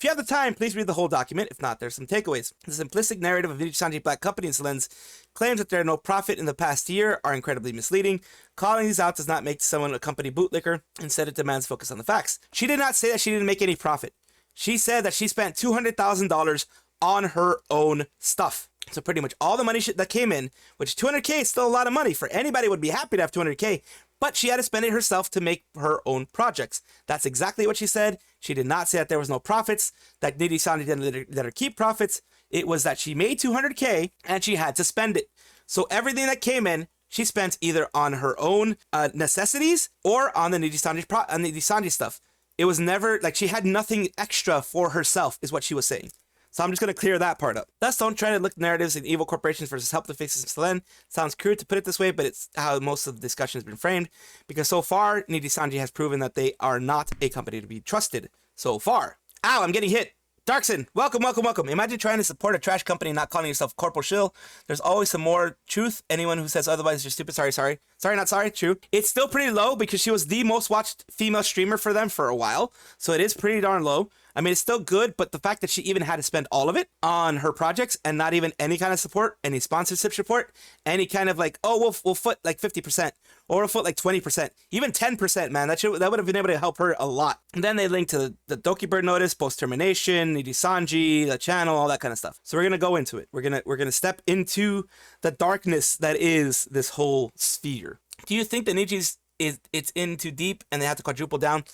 If you have the time, please read the whole document. If not, there's some takeaways. The simplistic narrative of Nijisanji Black Company and Selen's claims that there are no profit in the past year are incredibly misleading. Calling these out does not make someone a company bootlicker. Instead, it demands focus on the facts. She did not say that she didn't make any profit. She said that she spent $200,000 on her own stuff. So pretty much all the money that came in, which 200K is still a lot of money for anybody, would be happy to have 200K, but she had to spend it herself to make her own projects. That's exactly what she said. She did not say that there was no profits, that Nijisanji didn't let her keep profits. It was that she made 200K and she had to spend it. So everything that came in, she spent either on her own necessities or on the Nijisanji stuff. It was never like she had nothing extra for herself, is what she was saying. So I'm just going to clear that part up. Thus, don't try to look narratives in evil corporations versus help the fixes of Selen. Sounds crude to put it this way, but it's how most of the discussion has been framed. Because so far, Nijisanji has proven that they are not a company to be trusted. So far. Ow, I'm getting hit. Darkson, welcome, welcome, welcome. Imagine trying to support a trash company and not calling yourself Corporal Shill. There's always some more truth. Anyone who says otherwise is just stupid. Sorry. Sorry, not sorry. True. It's still pretty low because she was the most watched female streamer for them for a while. So it is pretty darn low. I mean, it's still good, but the fact that she even had to spend all of it on her projects and not even any kind of support, any sponsorship support, any kind of like, oh, we'll foot like 50% or we'll foot like 20%, even 10%, man. That would have been able to help her a lot. And then they link to the dokibird notice, post termination, Nijisanji, the channel, all that kind of stuff. So we're gonna go into it. We're gonna step into the darkness that is this whole sphere. Do you think that Niji's it's in too deep and they have to quadruple down?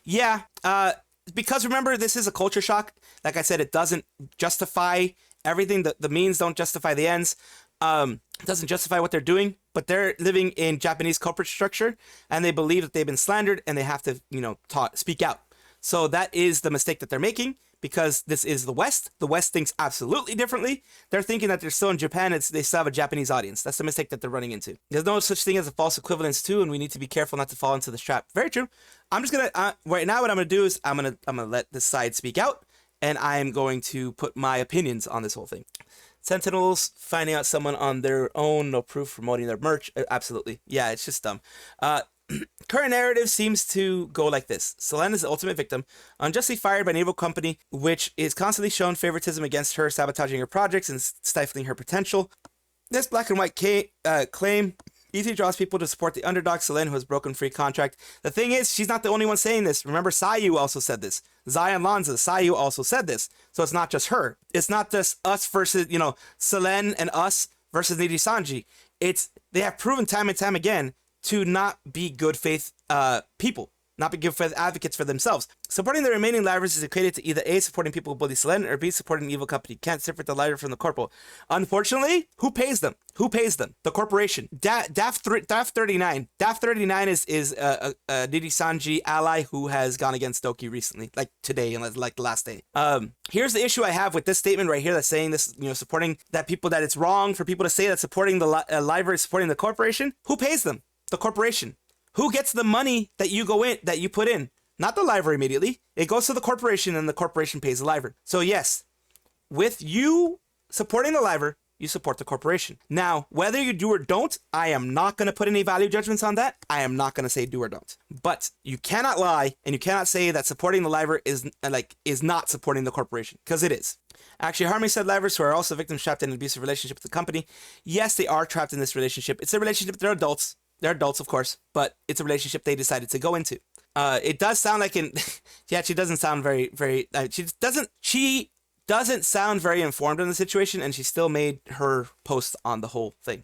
Yeah. Because remember, this is a culture shock. Like I said, it doesn't justify everything. The means don't justify the ends. It doesn't justify what they're doing, but they're living in Japanese corporate structure and they believe that they've been slandered and they have to, speak out. So that is the mistake that they're making because this is the West. The West thinks absolutely differently. They're thinking that they're still in Japan. They still have a Japanese audience. That's the mistake that they're running into. There's no such thing as a false equivalence too, and we need to be careful not to fall into this trap. Very true. I'm just gonna right now. What I'm gonna do is I'm gonna let this side speak out, and I'm going to put my opinions on this whole thing. Sentinels finding out someone on their own, no proof, promoting their merch. Absolutely, yeah, it's just dumb. Current narrative seems to go like this. Selen is the ultimate victim, unjustly fired by an evil company, which is constantly shown favoritism against her, sabotaging her projects and stifling her potential. This black and white claim easily draws people to support the underdog, Selen, who has broken free contract. The thing is, she's not the only one saying this. Remember, Sayu also said this. Zion Lanza, Sayu also said this. So it's not just her. It's not just us versus, Selen and us versus Nijisanji. They have proven time and time again to not be good faith people, not be good faith advocates for themselves. Supporting the remaining livers is equated to either A, supporting people who bully Selen, or B, supporting an evil company. Can't separate the liver from the corporal. Unfortunately, who pays them? Who pays them? The corporation. DAF 39. DAF 39 is a Nijisanji ally who has gone against Doki recently, like today and like the last day. Here's the issue I have with this statement right here that's saying this, supporting that it's wrong for people to say that supporting the liver is supporting the corporation. Who pays them? The corporation. Who gets the money that you put in? Not the liver immediately. It goes to the corporation and the corporation pays the liver. So yes, with you supporting the liver, you support the corporation. Now, whether you do or don't, I am not going to put any value judgments on that. I am not going to say do or don't. But you cannot lie and you cannot say that supporting the liver is not supporting the corporation, because it is. Actually, Harmony said livers who are also victims trapped in an abusive relationship with the company. Yes, they are trapped in this relationship. It's a relationship. They're adults. They're adults, of course, but it's a relationship they decided to go into. It does sound like she doesn't sound very, very, she doesn't sound very informed in the situation, and she still made her post on the whole thing.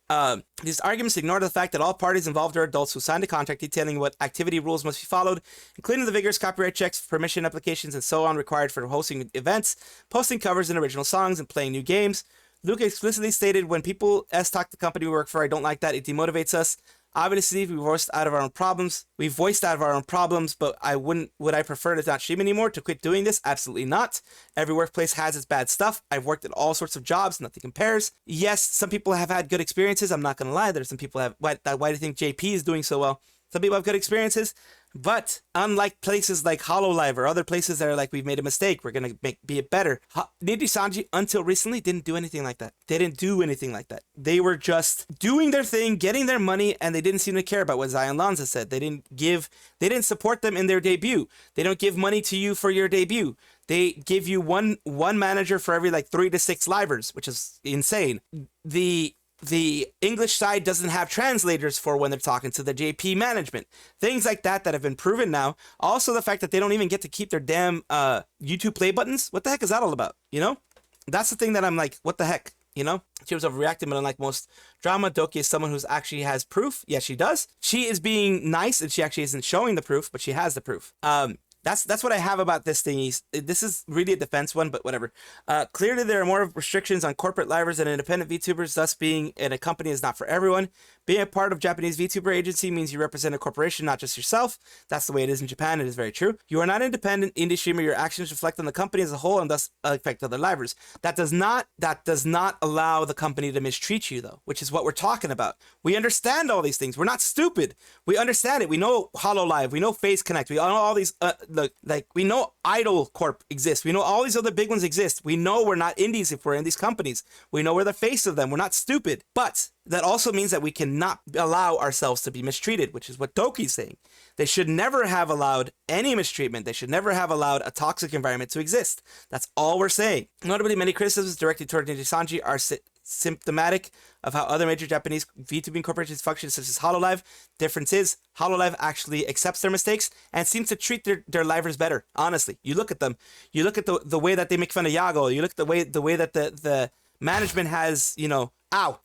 These arguments ignore the fact that all parties involved are adults who signed a contract detailing what activity rules must be followed, including the vigorous copyright checks, permission applications, and so on required for hosting events, posting covers and original songs, and playing new games. Luke explicitly stated, when people talk the company we work for, I don't like that, it demotivates us. Obviously, we voiced out of our own problems. But would I prefer to not stream anymore, to quit doing this? Absolutely not. Every workplace has its bad stuff. I've worked at all sorts of jobs. Nothing compares. Yes, some people have had good experiences. I'm not going to lie. There's some people why do you think JP is doing so well? Some people have good experiences, but unlike places like HoloLive or other places that are like, we've made a mistake, we're going to be it better. Nijisanji, until recently, didn't do anything like that. They didn't do anything like that. They were just doing their thing, getting their money, and they didn't seem to care about what Zion Lanza said. They didn't support them in their debut. They don't give money to you for your debut. They give you one manager for every like 3 to 6 livers, which is insane. The English side doesn't have translators for when they're talking to the JP management. Things like that have been proven now. Also, the fact that they don't even get to keep their damn YouTube play buttons. What the heck is that all about? You know? That's the thing that I'm like, what the heck? You know? She was overreacting, but unlike most drama, Doki is someone who's actually has proof. Yes, she does. She is being nice, and she actually isn't showing the proof, but she has the proof. That's what I have about this thing. This is really a defense one, but whatever. Clearly, there are more restrictions on corporate livers and independent VTubers, thus being in a company is not for everyone. Being a part of Japanese VTuber agency means you represent a corporation, not just yourself. That's the way it is in Japan. It is very true. You are not independent indie streamer. Your actions reflect on the company as a whole and thus affect other livers. That does not allow the company to mistreat you, though, which is what we're talking about. We understand all these things. We're not stupid. We understand it. We know HoloLive. We know Face Connect. We know all these, we know Idol Corp exists. We know all these other big ones exist. We know we're not indies if we're in these companies. We know we're the face of them. We're not stupid. But that also means that we cannot allow ourselves to be mistreated, which is what Doki's saying. They should never have allowed any mistreatment. They should never have allowed a toxic environment to exist. That's all we're saying. Notably, many criticisms directed toward Nijisanji are symptomatic of how other major Japanese VTubing corporations function, such as HoloLive. Difference is, HoloLive actually accepts their mistakes and seems to treat their livers better. Honestly, you look at them. You look at the way that they make fun of Yago. You look at the way that the management has, you know, ow.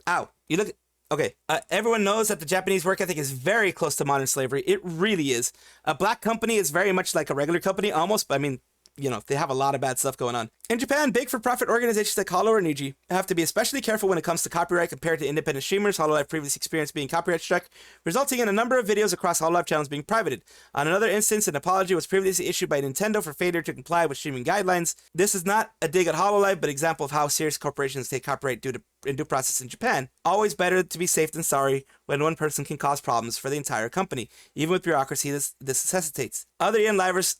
You look at, okay, everyone knows that the Japanese work ethic is very close to modern slavery. It really is. A black company is very much like a regular company, almost. But I mean, you know, they have a lot of bad stuff going on. In Japan, big for-profit organizations like Holo or Niji have to be especially careful when it comes to copyright compared to independent streamers. HoloLive previously experienced being copyright struck, resulting in a number of videos across HoloLive channels being privated. On another instance, an apology was previously issued by Nintendo for failure to comply with streaming guidelines. This is not a dig at HoloLive, but example of how serious corporations take copyright due process in Japan. Always better to be safe than sorry when one person can cause problems for the entire company. Even with bureaucracy, this necessitates. Other young livers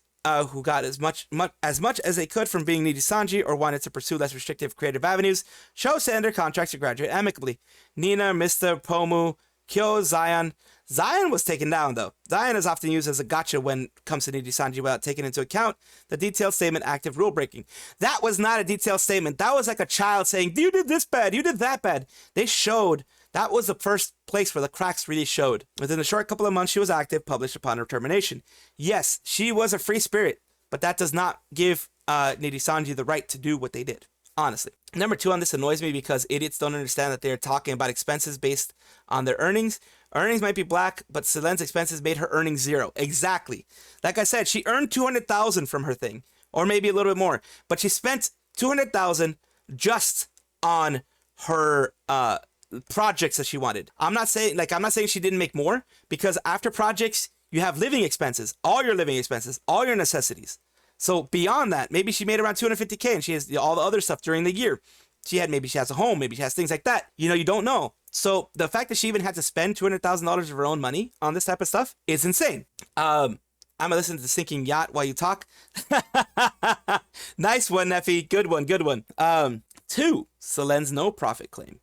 who got as much as they could from being Nijisanji or wanted to pursue less restrictive creative avenues chose to end their contracts or graduate amicably. Nina, Mista, Pomu, Kyo, Zion. Zion was taken down, though. Zion is often used as a gotcha when it comes to Nijisanji without taking into account the detailed statement active rule breaking. That was not a detailed statement. That was like a child saying, you did this bad, you did that bad. They showed. That was the first place where the cracks really showed. Within a short couple of months, she was active, published upon her termination. Yes, she was a free spirit, but that does not give Nijisanji the right to do what they did, honestly. Number 2 on this annoys me because idiots don't understand that they're talking about expenses based on their earnings. Earnings might be black, but Selen's expenses made her earnings 0. Exactly. Like I said, she earned $200,000 from her thing, or maybe a little bit more, but she spent $200,000 just on her projects that she wanted. I'm not saying she didn't make more, because after projects you have living expenses, all your living expenses, all your necessities. So beyond that, maybe she made around 250K and she has all the other stuff during the year. Maybe she has a home, maybe she has things like that. You know, you don't know. So the fact that she even had to spend $200,000 of her own money on this type of stuff is insane. I'm gonna listen to the sinking yacht while you talk. Nice one, Neffy. Good one. 2, Selen's no profit claim.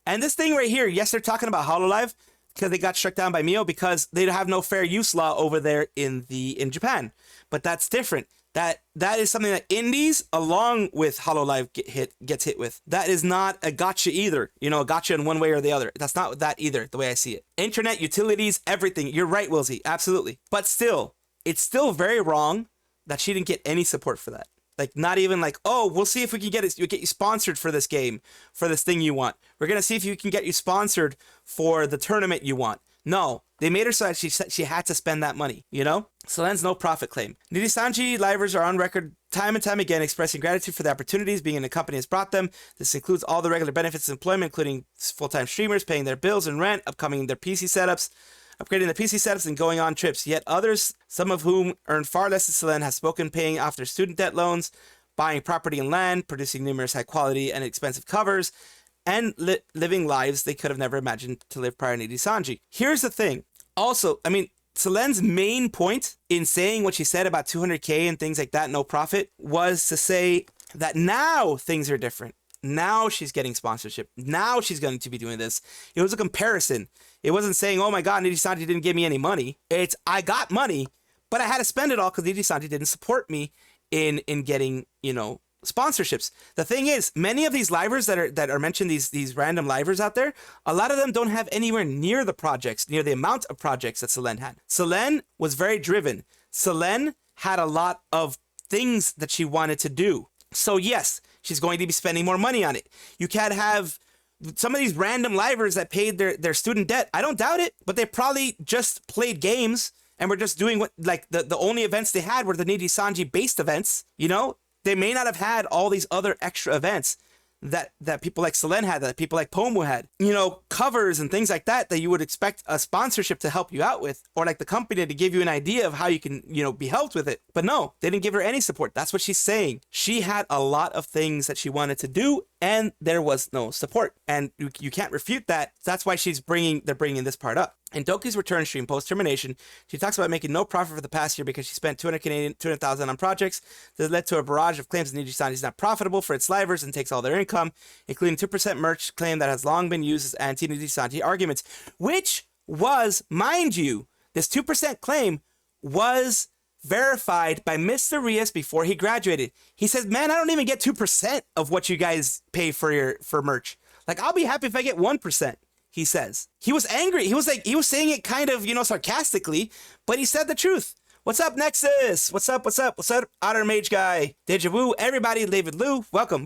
And this thing right here, yes, they're talking about HoloLive because they got struck down by Mio because they have no fair use law over there in Japan. But that's different. That is something that indies, along with HoloLive, gets hit with. That is not a gotcha either. You know, a gotcha in one way or the other. That's not that either, the way I see it. Internet, utilities, everything. You're right, Wilsey. Absolutely. But still, it's still very wrong that she didn't get any support for that. Like, not even like, oh, we'll see if we can get you sponsored for this game, for this thing you want. We're going to see if you can get you sponsored for the tournament you want. No, they made her so that she had to spend that money, you know? Selen's no profit claim. Nijisanji livers are on record time and time again expressing gratitude for the opportunities being in the company has brought them. This includes all the regular benefits of employment, including full-time streamers, paying their bills and rent, upcoming their PC setups, upgrading the PC setups, and going on trips. Yet others, some of whom earn far less than Selen, have spoken paying off their student debt loans, buying property and land, producing numerous high-quality and expensive covers, and living lives they could have never imagined to live prior to Nijisanji. Here's the thing. Also, I mean, Selen's main point in saying what she said about 200K and things like that, no profit, was to say that now things are different. Now she's getting sponsorship. Now she's going to be doing this. It was a comparison. It wasn't saying, oh my God, Nijisanji didn't give me any money. It's, I got money, but I had to spend it all because Nijisanji didn't support me in getting, you know, sponsorships. The thing is, many of these livers that are mentioned, these random livers out there, a lot of them don't have anywhere near the amount of projects that Selen had. Selen was very driven. Selen had a lot of things that she wanted to do. So yes, she's going to be spending more money on it. You can't have some of these random livers that paid their student debt. I don't doubt it, but they probably just played games and were just doing what, like, the only events they had were the Nijisanji based events, you know? They may not have had all these other extra events that people like Selen had, that people like Pomu had. You know, covers and things like that you would expect a sponsorship to help you out with, or like the company to give you an idea of how you can, you know, be helped with it. But no, they didn't give her any support. That's what she's saying. She had a lot of things that she wanted to do, and there was no support. And you can't refute that. That's why they're bringing this part up. In Doki's return stream post-termination, she talks about making no profit for the past year because she spent 200,000 on projects that led to a barrage of claims that Nijisanji is not profitable for its livers and takes all their income, including 2% merch claim that has long been used as anti-Nijisanji arguments, which was, mind you, this 2% claim was verified by Mr. Rios before he graduated. He says, man, I don't even get 2% of what you guys pay for merch. Like, I'll be happy if I get 1%. He says. He was angry. He was saying it kind of, you know, sarcastically, but he said the truth. What's up, Nexus? What's up? Otter Mage Guy. Deja Vu. Everybody, David Liu. Welcome.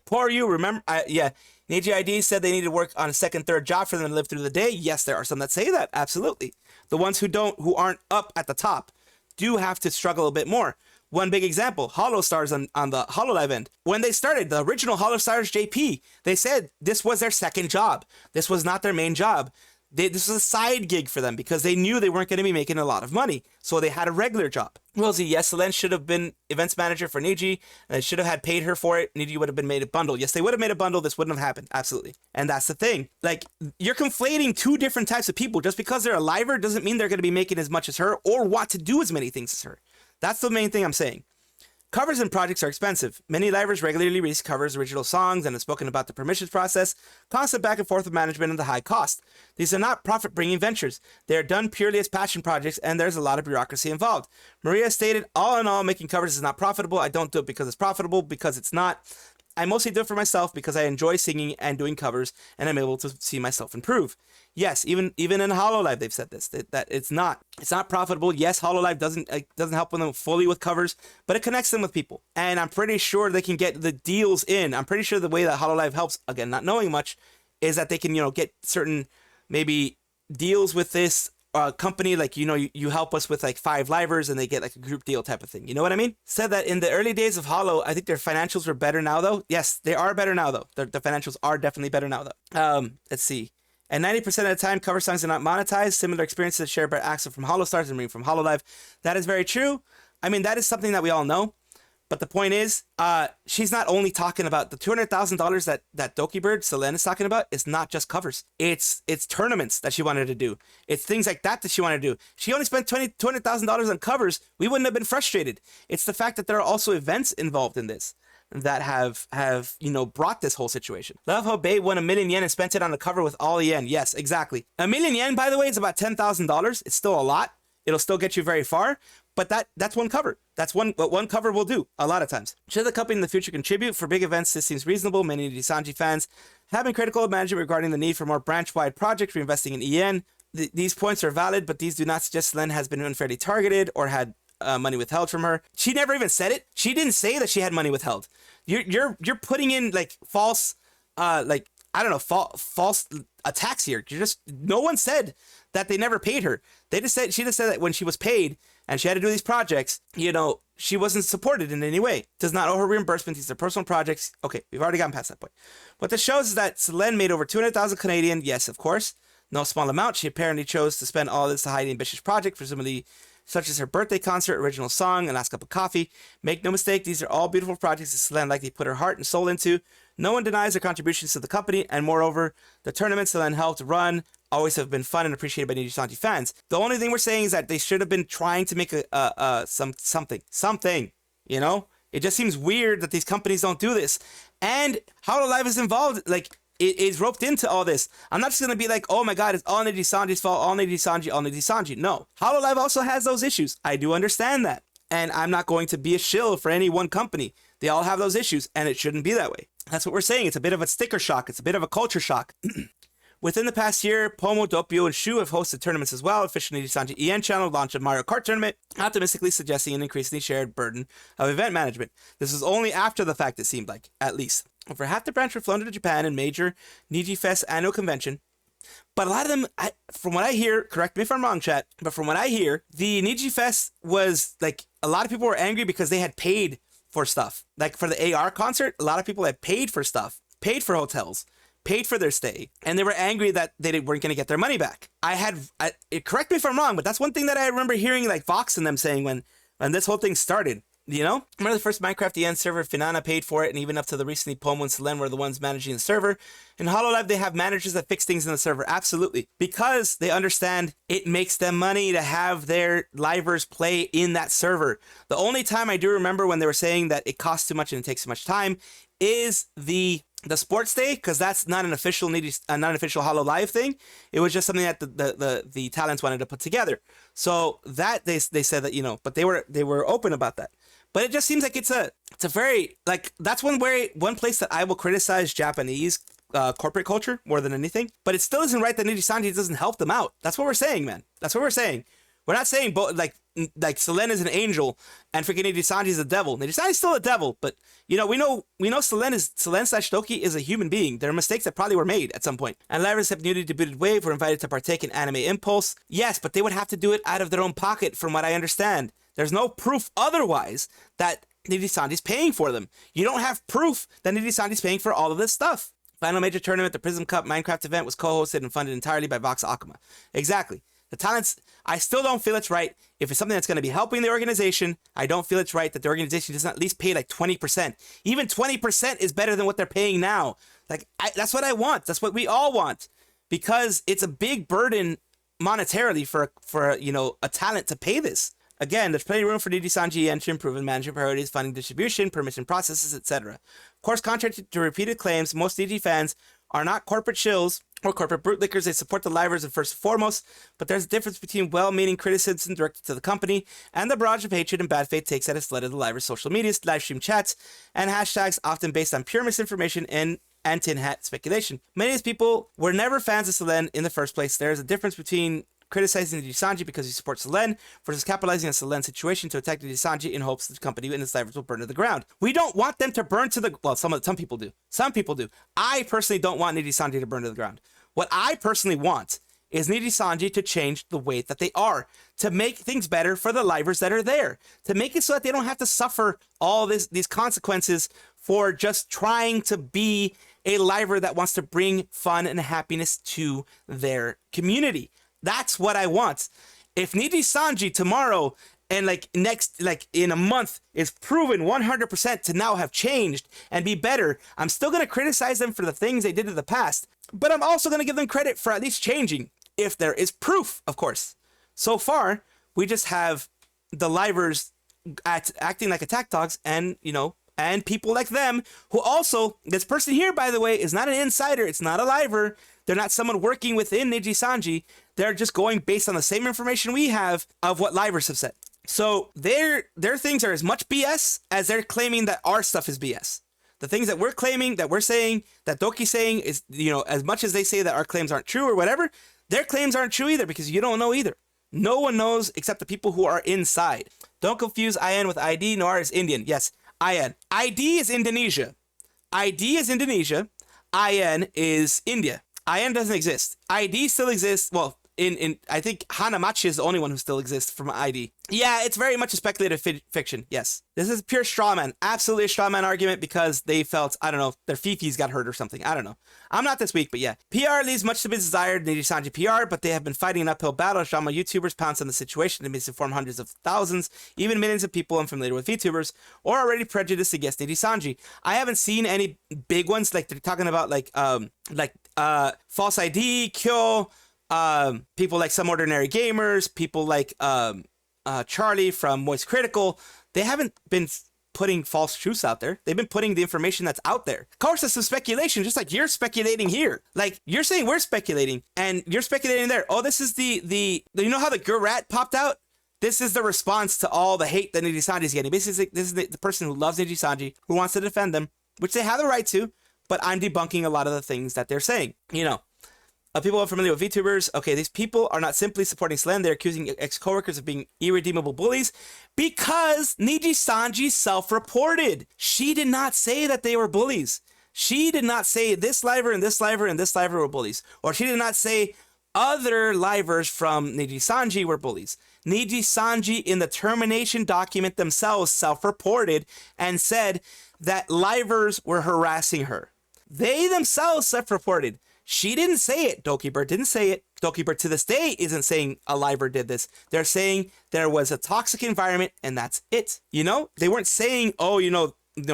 Poor you. Remember, yeah. Niji ID said they need to work on a second, third job for them to live through the day. Yes, there are some that say that. Absolutely. The ones who aren't up at the top do have to struggle a bit more. One big example, Hollow Stars on the HoloLive end. When they started, the original Hollow Stars JP, they said this was their second job. This was not their main job. This was a side gig for them because they knew they weren't going to be making a lot of money. So they had a regular job. Rosie, yes, Selen should have been events manager for Niji, and they should have had paid her for it. Niji would have been made a bundle. Yes, they would have made a bundle. This wouldn't have happened. Absolutely. And that's the thing. Like, you're conflating two different types of people. Just because they're a liver doesn't mean they're going to be making as much as her or want to do as many things as her. That's the main thing I'm saying. Covers and projects are expensive. Many livers regularly release covers, original songs, and have spoken about the permissions process, constant back and forth with management, and the high cost. These are not profit-bringing ventures. They are done purely as passion projects, and there's a lot of bureaucracy involved. Maria stated, all in all, making covers is not profitable. I don't do it because it's profitable, because it's not. I mostly do it for myself because I enjoy singing and doing covers, and I'm able to see myself improve. Yes, even in HoloLive, they've said this, that it's not profitable. Yes, HoloLive doesn't help them fully with covers, but it connects them with people. And I'm pretty sure they can get the deals in. I'm pretty sure the way that HoloLive helps, again, not knowing much, is that they can, you know, get certain maybe deals with this company, like, you know, you help us with like 5 livers and they get like a group deal type of thing. You know what I mean? Said that in the early days of Holo, I think their financials were better now though. Yes, they are better now though. The financials are definitely better now though. Let's see. And 90% of the time, cover songs are not monetized. Similar experiences shared by Axel from HoloStars and Marine from HoloLive. That is very true. I mean, that is something that we all know. But the point is, she's not only talking about the $200,000 that dokibird Selen is talking about. It's not just covers. It's tournaments that she wanted to do. It's things like that she wanted to do. She only spent $200,000 on covers. We wouldn't have been frustrated. It's the fact that there are also events involved in this that have you know, brought this whole situation. Love how Bae won 1 million yen and spent it on a cover with all the yen. Yes, exactly. 1 million yen, by the way, is about $10,000. It's still a lot. It'll still get you very far. But that's one cover. That's what one cover will do a lot of times. Should the company in the future contribute? For big events, this seems reasonable. Many Nijisanji fans have been critical of management regarding the need for more branch-wide projects, reinvesting in EN. These points are valid, but these do not suggest Selen has been unfairly targeted or had money withheld from her. She never even said it. She didn't say that she had money withheld. You're putting in like false, like, I don't know, false attacks here. No one said that they never paid her. She just said that when she was paid and she had to do these projects, you know, she wasn't supported in any way. Does not owe her reimbursement. These are personal projects. Okay, we've already gotten past that point. What this shows is that Selen made over 200,000 Canadian. Yes, of course. No small amount. She apparently chose to spend all this to hide the ambitious project, presumably such as her birthday concert, original song, and last cup of coffee. Make no mistake, these are all beautiful projects that Selen likely put her heart and soul into. No one denies her contributions to the company, and moreover, the tournaments Selen helped run always have been fun and appreciated by Nijisanji fans. The only thing we're saying is that they should have been trying to make something, you know? It just seems weird that these companies don't do this. And HoloLive is involved, like, it is roped into all this. I'm not just going to be like, oh my god, it's all Nijisanji's fault, all Nijisanji. No. HoloLive also has those issues. I do understand that. And I'm not going to be a shill for any one company. They all have those issues, and it shouldn't be that way. That's what we're saying. It's a bit of a sticker shock. It's a bit of a culture shock. Within the past year, Pomo, Doppio, and Shu have hosted tournaments as well. Official Nijisanji EN channel launched a Mario Kart tournament, optimistically suggesting an increasingly shared burden of event management. This was only after the fact, it seemed like, at least. Over half the branch were flown to Japan in major Niji Fest annual convention. But a lot of them, from what I hear, correct me if I'm wrong, chat, but from what I hear, the Niji Fest was, like, a lot of people were angry because they had paid for stuff. Like, for the AR concert, a lot of people had paid for stuff, paid for hotels, paid for their stay, and they were angry that they weren't going to get their money back. Correct me if I'm wrong, but that's one thing that I remember hearing, like, Vox and them saying when this whole thing started. You know? Remember the first Minecraft EN server, Finana paid for it, and even up to the recently Pomo and Selen were the ones managing the server. In HoloLive, they have managers that fix things in the server. Absolutely. Because they understand it makes them money to have their livers play in that server. The only time I do remember when they were saying that it costs too much and it takes too much time is the sports day, because that's not an official HoloLive thing. It was just something that the talents wanted to put together. So that they said that, you know, but they were open about that. But it just seems like it's a very, like, that's one place that I will criticize Japanese corporate culture more than anything. But it still isn't right that Nijisanji doesn't help them out. That's what we're saying, man. That's what we're saying. We're not saying like Selen is an angel and freaking Nijisanji is a devil. Nijisanji's still a devil, but you know we know Selen/Doki is a human being. There are mistakes that probably were made at some point. And livers have newly debuted Wave were invited to partake in Anime Impulse. Yes, but they would have to do it out of their own pocket, from what I understand. There's no proof otherwise that Nijisanji's paying for them. You don't have proof that Nijisanji's paying for all of this stuff. Final major tournament, the Prism Cup Minecraft event, was co-hosted and funded entirely by Vox Akuma. Exactly. The talents, I still don't feel it's right. If it's something that's going to be helping the organization, I don't feel it's right that the organization doesn't at least pay like 20%. Even 20% is better than what they're paying now. Like, that's what I want. That's what we all want. Because it's a big burden monetarily for you know, a talent to pay this. Again, there's plenty of room for Nijisanji and to improve in management priorities, funding distribution, permission processes, etc. Of course, contrary to repeated claims, most Niji fans are not corporate shills or corporate bootlickers. They support the livers first and foremost, but there's a difference between well-meaning criticism directed to the company and the barrage of hatred and bad faith takes that has led to the livers' social medias, live stream chats, and hashtags often based on pure misinformation and tin hat speculation. Many of these people were never fans of Selen in the first place. There's a difference between criticizing Nijisanji because he supports Selen versus capitalizing on Selen's situation to attack Nijisanji in hopes that the company and its livers will burn to the ground. We don't want them to burn to the... Well, some people do. Some people do. I personally don't want Nijisanji to burn to the ground. What I personally want is Nijisanji to change the way that they are, to make things better for the livers that are there, to make it so that they don't have to suffer all these consequences for just trying to be a liver that wants to bring fun and happiness to their community. That's what I want. If Nijisanji tomorrow and like in a month is proven 100% to now have changed and be better, I'm still going to criticize them for the things they did in the past, but I'm also going to give them credit for at least changing if there is proof, of course. So far, we just have the livers acting like attack dogs and, you know, and people like them who also, this person here, by the way, is not an insider. It's not a liver. They're not someone working within Nijisanji. They're just going based on the same information we have of what livers have said. So their things are as much BS as they're claiming that our stuff is BS. The things that we're claiming, that we're saying, that Doki's saying is, you know, as much as they say that our claims aren't true or whatever, their claims aren't true either because you don't know either. No one knows except the people who are inside. Don't confuse IN with ID. Noir is Indian. Yes, IN. ID is Indonesia. ID is Indonesia. IN is India. IN doesn't exist. ID still exists. Well, I think Hanamachi is the only one who still exists from ID. Yeah, it's very much a speculative fiction. Yes. This is pure straw man. Absolutely a straw man argument because they felt, I don't know, their fifis got hurt or something. I don't know. I'm not this weak, but yeah. PR leaves much to be desired in Nijisanji PR, but they have been fighting an uphill battle. Drama YouTubers pounce on the situation and misinform hundreds of thousands, even millions of people unfamiliar with VTubers, or already prejudiced against Nijisanji. I haven't seen any big ones, like they're talking about false ID, Kyo, people like Some Ordinary Gamers, people like Charlie from Moist Critical. They haven't been putting false truths out there. They've been putting the information that's out there. Of course, there's some speculation, just like you're speculating here. Like, you're saying we're speculating, and you're speculating there. Oh, this is the you know how the Gurat popped out? This is the response to all the hate that Nijisanji is getting. Basically, this is the person who loves Nijisanji, who wants to defend them, which they have the right to, but I'm debunking a lot of the things that they're saying. You know, people are familiar with VTubers. Okay, these people are not simply supporting selen, they're accusing ex-coworkers of being irredeemable bullies because Nijisanji self-reported. She did not say that they were bullies. She did not say this liver and this liver and this liver were bullies. Or she did not say other livers from Nijisanji were bullies. Nijisanji in the termination document themselves self-reported and said that livers were harassing her. They themselves self-reported. She didn't say it. Dokibird didn't say it. Dokibird to this day isn't saying a liver did this. They're saying there was a toxic environment and that's it. You know, they weren't saying, oh,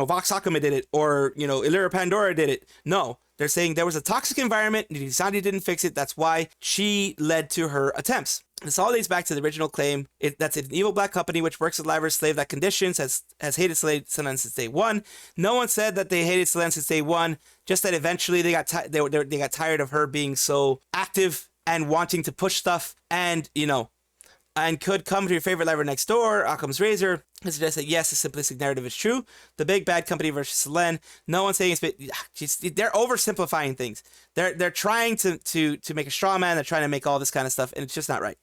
Vox Akuma did it, or, Illyria Pandora did it. No, they're saying there was a toxic environment, Nijisanji didn't fix it, that's why she led to her attempts. This all leads back to the original claim. That's an evil black company which works with livers, slave that conditions, has hated selen since day one. No one said that they hated selen since day one, just that eventually they got tired of her being so active and wanting to push stuff, and, and could come to your favorite liver next door, Occam's razor, and suggest that yes, the simplistic narrative is true. The big bad company versus selen. No one's saying it's, they're oversimplifying things. They're trying to make a straw man. They're trying to make all this kind of stuff, and it's just not right.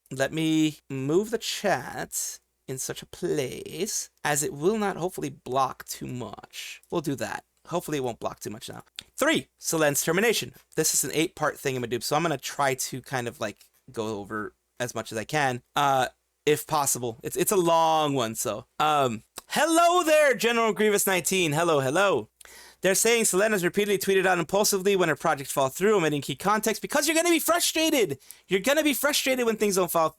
Let me move the chat in such a place as it will not hopefully block too much. We'll do that. Hopefully it won't block too much now. 3, selen's termination. This is an 8-part thing in Madoop, so I'm gonna try to kind of like go over as much as I can, if possible. It's a long one, so. Hello there, General Grievous 19. Hello. They're saying selen has repeatedly tweeted out impulsively when her projects fall through, omitting key context, because you're gonna be frustrated. You're gonna be frustrated when things fall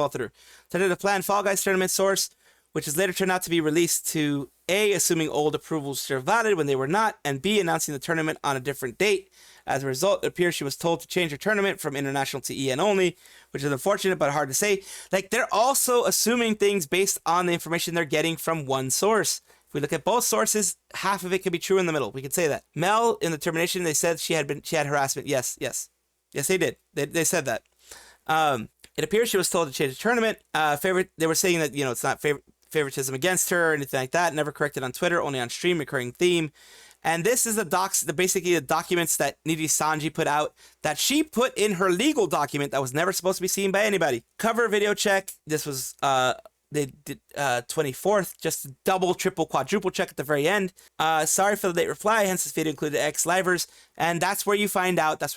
through. Started a planned Fall Guys tournament source, which has later turned out to be released to A, assuming old approvals were valid when they were not, and B, announcing the tournament on a different date. As a result, it appears she was told to change her tournament from international to EN only, which is unfortunate but hard to say. Like, they're also assuming things based on the information they're getting from one source. If we look at both sources, half of it could be true in the middle. We could say that. Mel, in the termination, they said she had harassment. Yes, they did. They said that. It appears she was told to change the tournament. They were saying that, it's not favoritism against her or anything like that. Never corrected on Twitter, only on stream, recurring theme. And this is basically the documents that Nijisanji put out, that she put in her legal document that was never supposed to be seen by anybody. Cover video check. This was they did 24th, just double, triple, quadruple check at the very end. Sorry for the late reply, hence this video included ex-livers. And that's where we found out that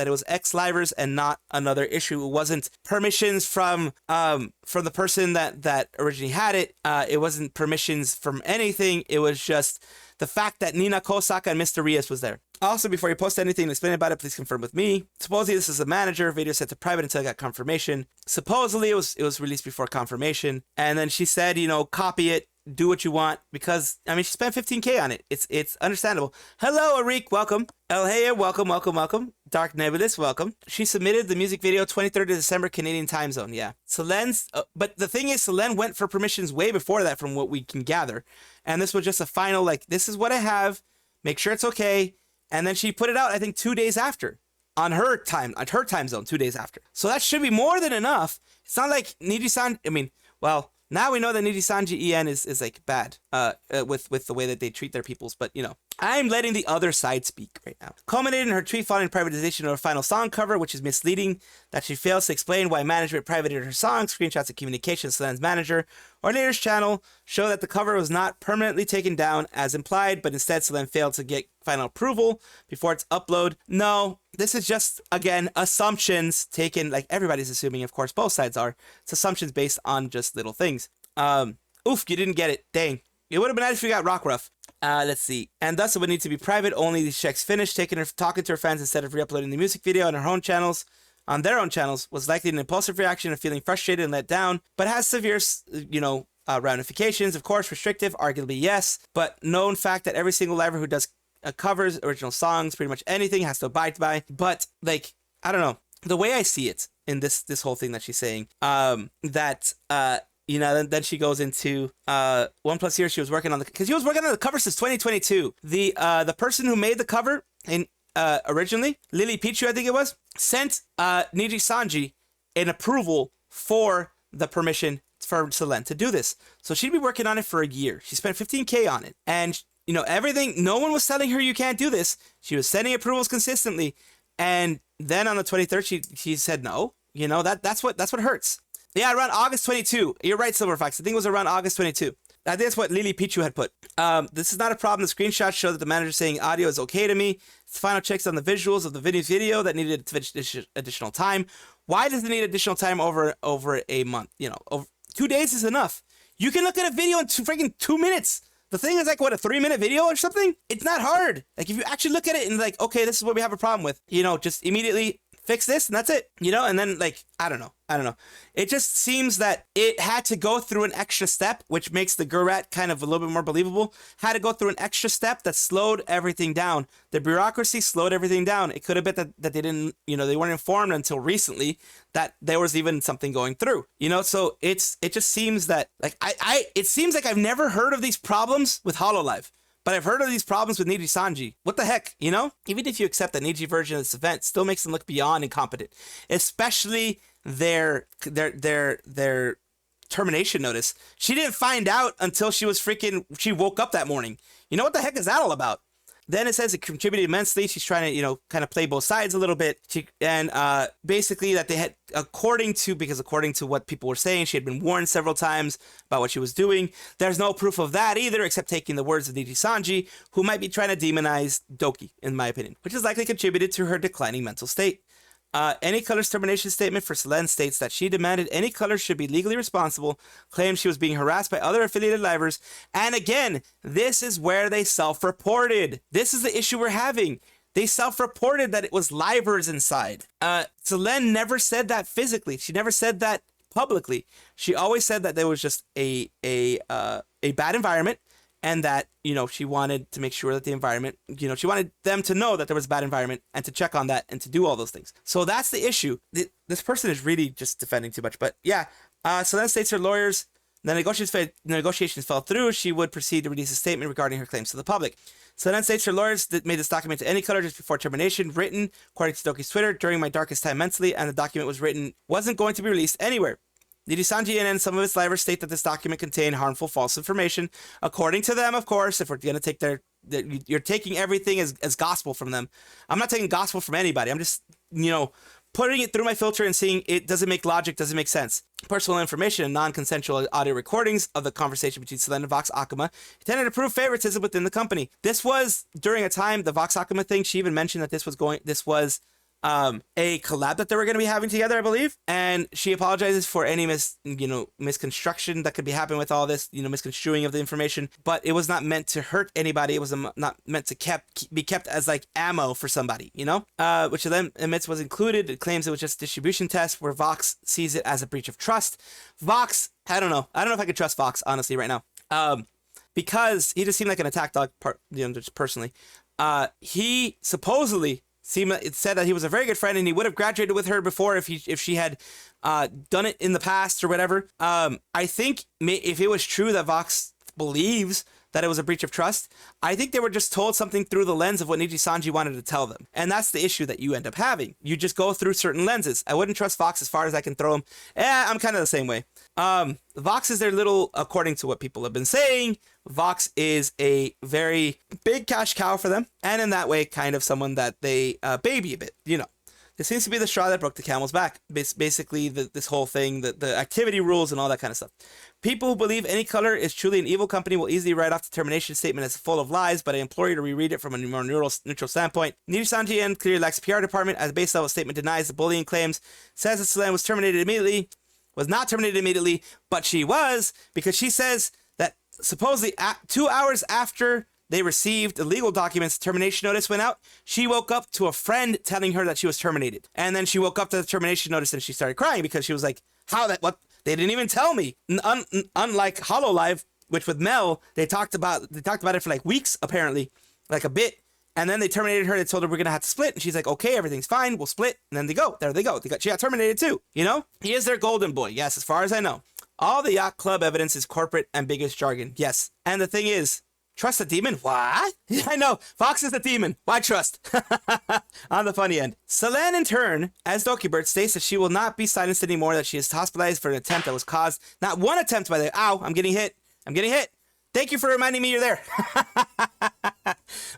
it was ex-livers and not another issue. It wasn't permissions from the person that originally had it. It wasn't permissions from anything. It was just the fact that Nina Kosaka and Mr. Rios was there. Also, before you post anything and explain about it, please confirm with me. Supposedly, this is a manager. Video set to private until I got confirmation. Supposedly, it was released before confirmation. And then she said, copy it, do what you want, because, she spent 15K on it. It's understandable. Hello, Arik, welcome. El Heya, welcome. Dark Nebulous, welcome. She submitted the music video 23rd of December, Canadian time zone, yeah. Selen's, but the thing is, Selen went for permissions way before that from what we can gather. And this was just a final, this is what I have, make sure it's okay. And then she put it out, I think, 2 days after, on her time zone, 2 days after. So that should be more than enough. It's not like Nijisanji, now we know that Nijisanji EN is like bad with the way that they treat their peoples, but I'm letting the other side speak right now. Culminated in her tweet following privatization of her final song cover, which is misleading, that she fails to explain why management privated her song. Screenshots of communications Selen's manager or Later's channel show that the cover was not permanently taken down as implied, but instead Selen failed to get final approval before its upload. No, this is just, again, assumptions taken, like everybody's assuming, of course, both sides are. It's assumptions based on just little things. Oof, you didn't get it. Dang. It would have been nice if you got rock rough. Let's see. And thus it would need to be private. Only these checks finished. Talking to her fans instead of re-uploading the music video on their own channels was likely an impulsive reaction of feeling frustrated and let down, but has severe, ramifications. Of course, restrictive, arguably yes, but known fact that every single liver who does covers original songs, pretty much anything, has to abide by. But I don't know, the way I see it in this whole thing that she's saying, then she goes into 1+ years she was working on because she was working on the cover since 2022. The person who made the cover originally, Lily Pichu, I think it was, sent Nijisanji an approval for the permission for Selen to do this. So she'd be working on it for a year. She spent 15K on it. And, you know, everything, no one was telling her you can't do this. She was sending approvals consistently. And then on the 23rd, she said no. You know, that's what hurts. Yeah, around August 22. You're right, Silverfox. I think it was around August 22. I think that's what Lily Pichu had put. This is not a problem. The screenshots show that the manager saying audio is okay to me. It's final checks on the visuals of the video that needed additional time. Why does it need additional time over a month? You know, over 2 days is enough. You can look at a video in freaking 2 minutes. The thing is like, what, a 3-minute video or something? It's not hard. Like, if you actually look at it and like, okay, this is what we have a problem with, you know, just immediately fix this and that's it, you know? And then like, I don't know. It just seems that it had to go through an extra step, which makes the Gurat kind of a little bit more believable. Had to go through an extra step that slowed everything down. The bureaucracy slowed everything down. It could have been that they didn't, you know, they weren't informed until recently that there was even something going through, you know? So it just seems that like, it seems like I've never heard of these problems with HoloLive. But I've heard of these problems with Nijisanji. What the heck, you know? Even if you accept that Niji version of this event still makes them look beyond incompetent, especially their termination notice. She didn't find out until she woke up that morning. You know, what the heck is that all about? Then it says it contributed immensely. She's trying to, you know, kind of play both sides a little bit. Basically that they had, according to what people were saying, she had been warned several times about what she was doing. There's no proof of that either, except taking the words of Nijisanji, who might be trying to demonize Doki, in my opinion, which has likely contributed to her declining mental state. Any Color's termination statement for Selen states that she demanded Any Color should be legally responsible, claimed she was being harassed by other affiliated livers, and again, this is where they self-reported. This is the issue we're having. They self-reported that it was livers inside. Selen never said that physically. She never said that publicly. She always said that there was just a bad environment, and that, you know, she wanted to make sure that the environment, you know, she wanted them to know that there was a bad environment and to check on that and to do all those things. So that's the issue. This person is really just defending too much. But yeah, Selen states her lawyers, the negotiations fell through. She would proceed to release a statement regarding her claims to the public. Selen states her lawyers that made this document to Any Color just before termination, written, according to Doki's Twitter, during my darkest time mentally, and the document wasn't going to be released anywhere. Nijisanji and some of its livers state that this document contained harmful false information. According to them, of course, if we're going to take you're taking everything as gospel from them. I'm not taking gospel from anybody. I'm just, you know, putting it through my filter and seeing it doesn't make logic, doesn't make sense. Personal information and non-consensual audio recordings of the conversation between Selen and Vox Akuma intended to prove favoritism within the company. This was during a time, the Vox Akuma thing, she even mentioned that this was a collab that they were going to be having together, I believe. And she apologizes for any misconstruction that could be happening with all this, you know, misconstruing of the information. But it was not meant to hurt anybody. It was not meant to be kept as like ammo for somebody, you know? Which of them admits was included. It claims it was just a distribution test where Vox sees it as a breach of trust. Vox, I don't know if I could trust Vox, honestly, right now. Because he just seemed like an attack dog, just personally. He supposedly it said that he was a very good friend and he would have graduated with her before if she had done it in the past or whatever. I think if it was true that Vox believes that it was a breach of trust, I think they were just told something through the lens of what Nijisanji wanted to tell them. And that's the issue that you end up having. You just go through certain lenses. I wouldn't trust Vox as far as I can throw him. I'm kind of the same way. Vox is their little, according to what people have been saying, Vox is a very big cash cow for them. And in that way, kind of someone that they baby a bit, you know. This seems to be the straw that broke the camel's back. Basically, this whole thing, the activity rules and all that kind of stuff. People who believe Any Color is truly an evil company will easily write off the termination statement as full of lies, but I implore you to reread it from a more neutral standpoint. Nijisanji clearly lacks a PR department, as the base level statement denies the bullying claims, says that Selen was not terminated immediately, but she was, because she says that supposedly 2 hours after they received the legal documents, termination notice went out. She woke up to a friend telling her that she was terminated. And then she woke up to the termination notice and she started crying because she was like, what? They didn't even tell me. Unlike HoloLive, which with Mel, they talked about it for like weeks, apparently, like a bit. And then they terminated her. They told her we're going to have to split. And she's like, okay, everything's fine. We'll split. And then there they go. She got terminated too, you know? He is their golden boy. Yes, as far as I know. All the yacht club evidence is corporate and biggest jargon. Yes. And the thing is, Trust a demon? What? I know. Fox is a demon. Why trust? On the funny end. Selen, in turn, as dokibird, states that she will not be silenced anymore, that she is hospitalized for an attempt that was caused. Not one attempt, by the way. Ow, I'm getting hit. I'm getting hit. Thank you for reminding me you're there.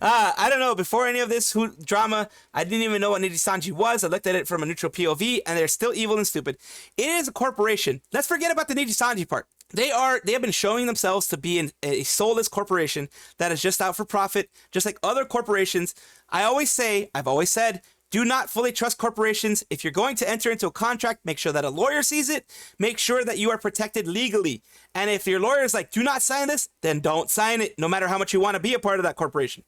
I don't know. Before any of this drama, I didn't even know what Nijisanji was. I looked at it from a neutral POV, and they're still evil and stupid. It is a corporation. Let's forget about the Nijisanji part. They have been showing themselves to be a soulless corporation that is just out for profit, just like other corporations. I've always said, do not fully trust corporations. If you're going to enter into a contract, make sure that a lawyer sees it. Make sure that you are protected legally. And if your lawyer is like, do not sign this, then don't sign it, no matter how much you want to be a part of that corporation.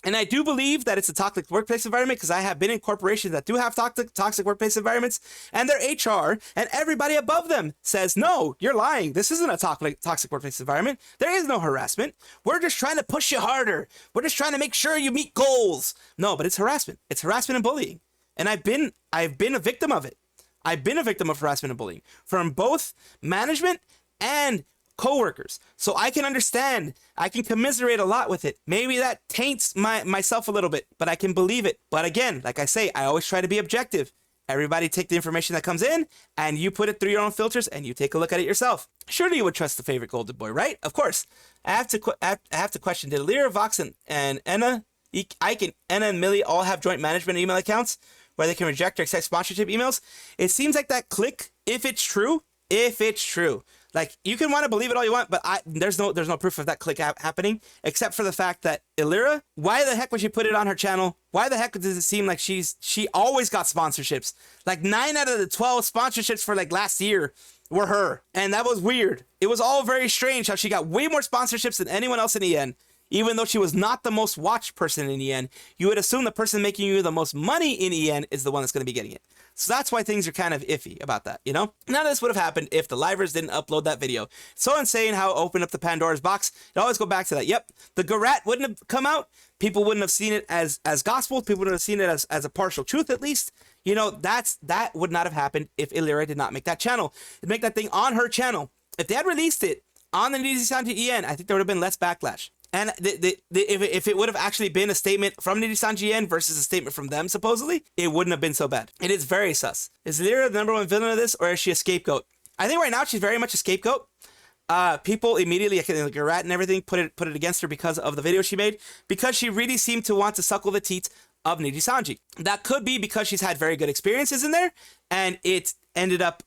And I do believe that it's a toxic workplace environment because I have been in corporations that do have toxic workplace environments, and their HR and everybody above them says, no, you're lying. This isn't a toxic workplace environment. There is no harassment. We're just trying to push you harder. We're just trying to make sure you meet goals. No, but it's harassment. It's harassment and bullying. And I've been a victim of it. I've been a victim of harassment and bullying from both management and coworkers. So I can understand, I can commiserate a lot with it. Maybe that taints myself a little bit, but I can believe it. But again, like I say, I always try to be objective. Everybody take the information that comes in and you put it through your own filters and you take a look at it yourself. Surely you would trust the favorite golden boy, right? Of course. I have to question, did Lyra, Vox, and Enna, Ike, and Enna and Millie all have joint management email accounts where they can reject or accept sponsorship emails? It seems like that click, if it's true, like, you can want to believe it all you want, but there's no proof of that click happening, except for the fact that Illyra, why the heck would she put it on her channel? Why the heck does it seem like she always got sponsorships? Like 9 out of the 12 sponsorships for like last year were her. And that was weird. It was all very strange how she got way more sponsorships than anyone else in EN. Even though she was not the most watched person in EN, you would assume the person making you the most money in EN is the one that's going to be getting it. So that's why things are kind of iffy about that, you know? None of this would have happened if the livers didn't upload that video. So insane how it opened up the Pandora's box. It always go back to that. Yep, the Garat wouldn't have come out. People wouldn't have seen it as gospel. People wouldn't have seen it as a partial truth, at least. You know, that would not have happened if Illyra did not make that channel. To make that thing on her channel. If they had released it on the Nijisanji EN, I think there would have been less backlash. And if it would have actually been a statement from Nijisanji EN versus a statement from them, supposedly, it wouldn't have been so bad. It is very sus. Is Lyra the number one villain of this, or is she a scapegoat? I think right now she's very much a scapegoat. People immediately, like a rat and everything, put it against her because of the video she made, because she really seemed to want to suckle the teats of Nijisanji. That could be because she's had very good experiences in there, and it ended up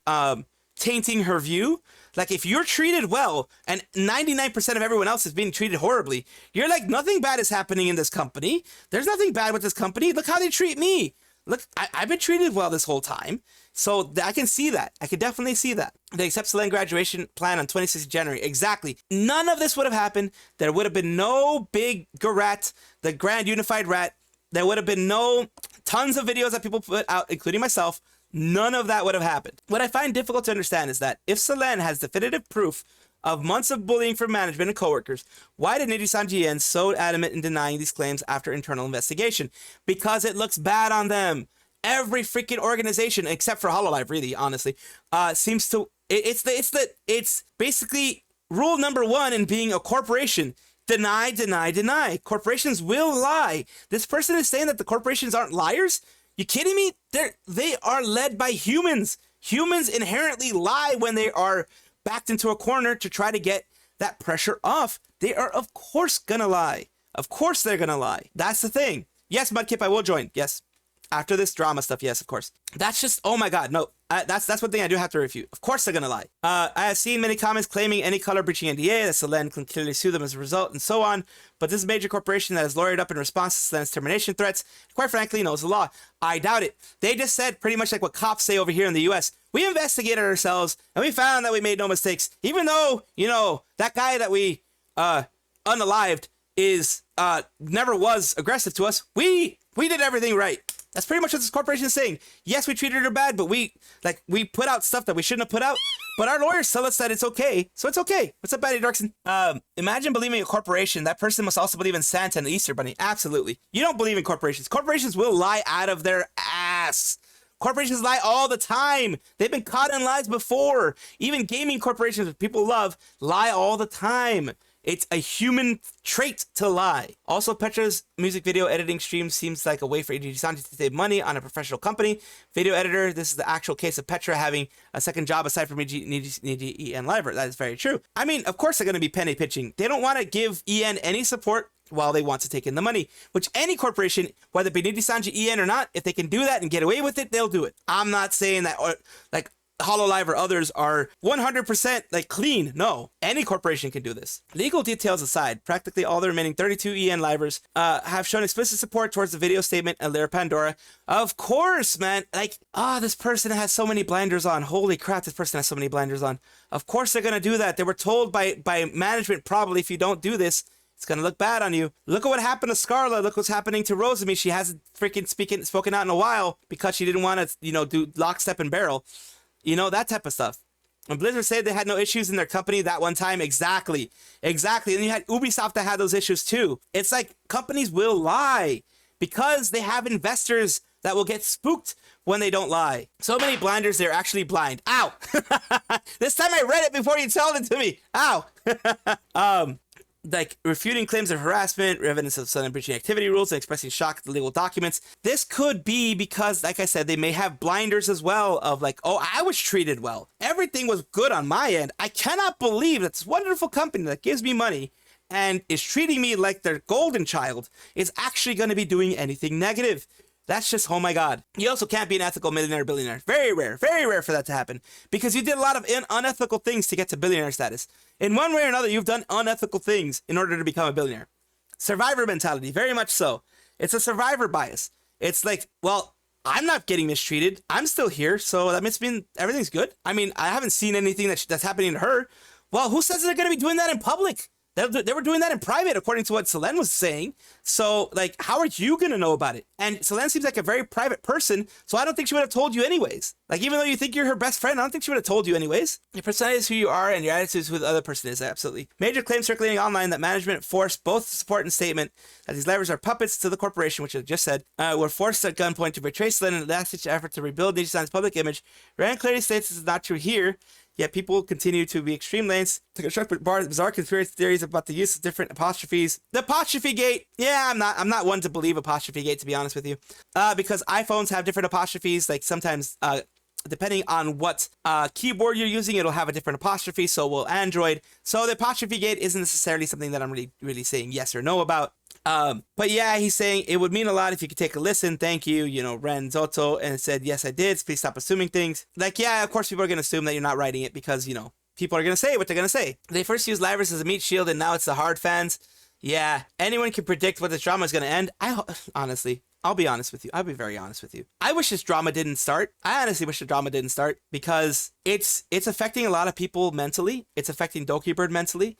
tainting her view. Like, if you're treated well and 99% of everyone else is being treated horribly, you're like, nothing bad is happening in this company. There's nothing bad with this company. Look how they treat me. Look, I've been treated well this whole time. So I can see that. I can definitely see that. They accept Selen graduation plan on 26th January. Exactly. None of this would have happened. There would have been no big Garat, the Grand Unified Rat. There would have been no tons of videos that people put out, including myself. None of that would have happened. What I find difficult to understand is that if Selen has definitive proof of months of bullying from management and coworkers, why did Nijisanji EN so adamant in denying these claims after internal investigation? Because it looks bad on them. Every freaking organization, except for Hololive, really, honestly, seems to. It's basically rule number one in being a corporation. Deny, deny, deny. Corporations will lie. This person is saying that the corporations aren't liars. You kidding me? They are led by humans. Humans inherently lie when they are backed into a corner to try to get that pressure off. They are, of course, gonna lie. Of course they're gonna lie. That's the thing. Yes, Mudkip, I will join. Yes. After this drama stuff, yes, of course. That's just, oh my god, no. That's one thing I do have to refute. Of course they're gonna lie. I have seen many comments claiming any color breaching NDA, that Selen can clearly sue them as a result, and so on. But this major corporation that has lawyered up in response to Selen's termination threats, quite frankly, knows the law. I doubt it. They just said pretty much like what cops say over here in the US. We investigated ourselves, and we found that we made no mistakes. Even though, you know, that guy that we unalived is never was aggressive to us, we did everything right. That's pretty much what this corporation is saying. Yes, we treated her bad, but we put out stuff that we shouldn't have put out. But our lawyers tell us that it's okay, so it's okay. What's up, Batty Dorkson? Imagine believing a corporation. That person must also believe in Santa and the Easter Bunny. Absolutely. You don't believe in corporations. Corporations will lie out of their ass. Corporations lie all the time. They've been caught in lies before. Even gaming corporations, which people love, lie all the time. It's a human trait to lie. Also, Petra's music video editing stream seems like a way for Nijisanji to save money on a professional company. Video editor, this is the actual case of Petra having a second job aside from Niji and Liver. That is very true. I mean, of course they're going to be penny pitching. They don't want to give EN any support while they want to take in the money, which any corporation, whether it be Nijisanji, EN or not, if they can do that and get away with it, they'll do it. I'm not saying that, or like, Hololive or others are 100% like clean. No, any corporation can do this. Legal details aside, practically all the remaining 32 EN livers have shown explicit support towards the video statement and Lyra Pandora. Of course, man. Like, this person has so many blinders on. Holy crap, this person has so many blinders on. Of course they're gonna do that. They were told by management probably, if you don't do this, it's gonna look bad on you. Look at what happened to Scarle. Look what's happening to Rosemi. She hasn't freaking spoken out in a while because she didn't want to, do lockstep and barrel. That type of stuff. And Blizzard said they had no issues in their company that one time. Exactly. And you had Ubisoft that had those issues too. It's like companies will lie because they have investors that will get spooked when they don't lie. So many blinders, they're actually blind. Ow! This time I read it before you told it to me. Ow! Like refuting claims of harassment, evidence of sudden breaching activity rules, and expressing shock at the legal documents. This could be because, like I said, they may have blinders as well of like, oh, I was treated well. Everything was good on my end. I cannot believe that this wonderful company that gives me money and is treating me like their golden child is actually going to be doing anything negative. That's just, oh my God. You also can't be an ethical millionaire or billionaire. Very rare for that to happen because you did a lot of unethical things to get to billionaire status. In one way or another, you've done unethical things in order to become a billionaire. Survivor mentality, very much so. It's a survivor bias. It's like, well, I'm not getting mistreated. I'm still here, so that means everything's good. I mean, I haven't seen anything that's happening to her. Well, who says they're going to be doing that in public? They were doing that in private, according to what Selen was saying. So, like, how are you going to know about it? And Selen seems like a very private person, so I don't think she would have told you anyways. Like, even though you think you're her best friend, I don't think she would have told you anyways. Your personality is who you are, and your attitude is who the other person is, absolutely. Major claims circulating online that management forced both support and statement that these levers are puppets to the corporation, which I just said, were forced at gunpoint to betray Selen in a last-ditch effort to rebuild Nijisan's public image. Rand clearly states this is not true here. Yet people continue to be extreme lengths to construct bizarre conspiracy theories about the use of different apostrophes. The apostrophe gate, yeah, I'm not one to believe apostrophe gate, to be honest with you, because iPhones have different apostrophes. Like sometimes, depending on what keyboard you're using, it'll have a different apostrophe. So will Android. So the apostrophe gate isn't necessarily something that I'm really saying yes or no about. But yeah, he's saying it would mean a lot if you could take a listen. Thank you, Ren Zoto, and it said, yes, I did. Please stop assuming things. Like, yeah, of course people are going to assume that you're not writing it because, people are going to say what they're going to say. They first used Livers as a meat shield and now it's the hard fans. Yeah, anyone can predict what this drama is going to end. Honestly, I'll be honest with you. I'll be very honest with you. I wish this drama didn't start. I honestly wish the drama didn't start because it's affecting a lot of people mentally. It's affecting dokibird mentally.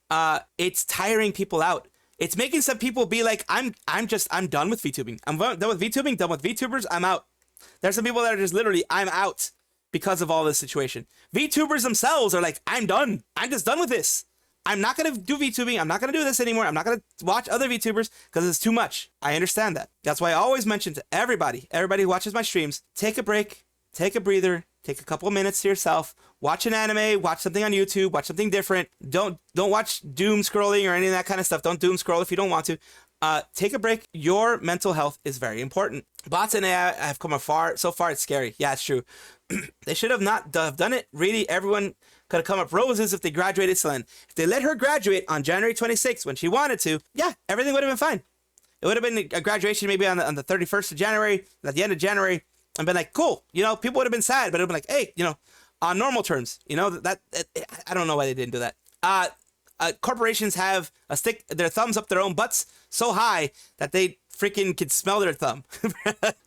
It's tiring people out. It's making some people be like, I'm done with VTubing. I'm done with VTubing, done with VTubers, I'm out. There's some people that are just literally, I'm out because of all this situation. VTubers themselves are like, I'm done. I'm just done with this. I'm not going to do VTubing. I'm not going to do this anymore. I'm not going to watch other VTubers because it's too much. I understand that. That's why I always mention to everybody who watches my streams, take a break, take a breather, take a couple of minutes to yourself, watch an anime, watch something on YouTube, watch something different. Don't watch doom scrolling or any of that kind of stuff. Don't doom scroll if you don't want to. Take a break. Your mental health is very important. Bots and AI have come far. So far, it's scary. Yeah, it's true. They should have not done it. Really, everyone could have come up roses if they graduated Selen. If they let her graduate on January 26th when she wanted to, yeah, everything would have been fine. It would have been a graduation maybe on the 31st of January, at the end of January, and been like, cool. People would have been sad, but it would have been like, hey, on normal terms. That I don't know why they didn't do that. Corporations have their thumbs up their own butts so high that they freaking could smell their thumb.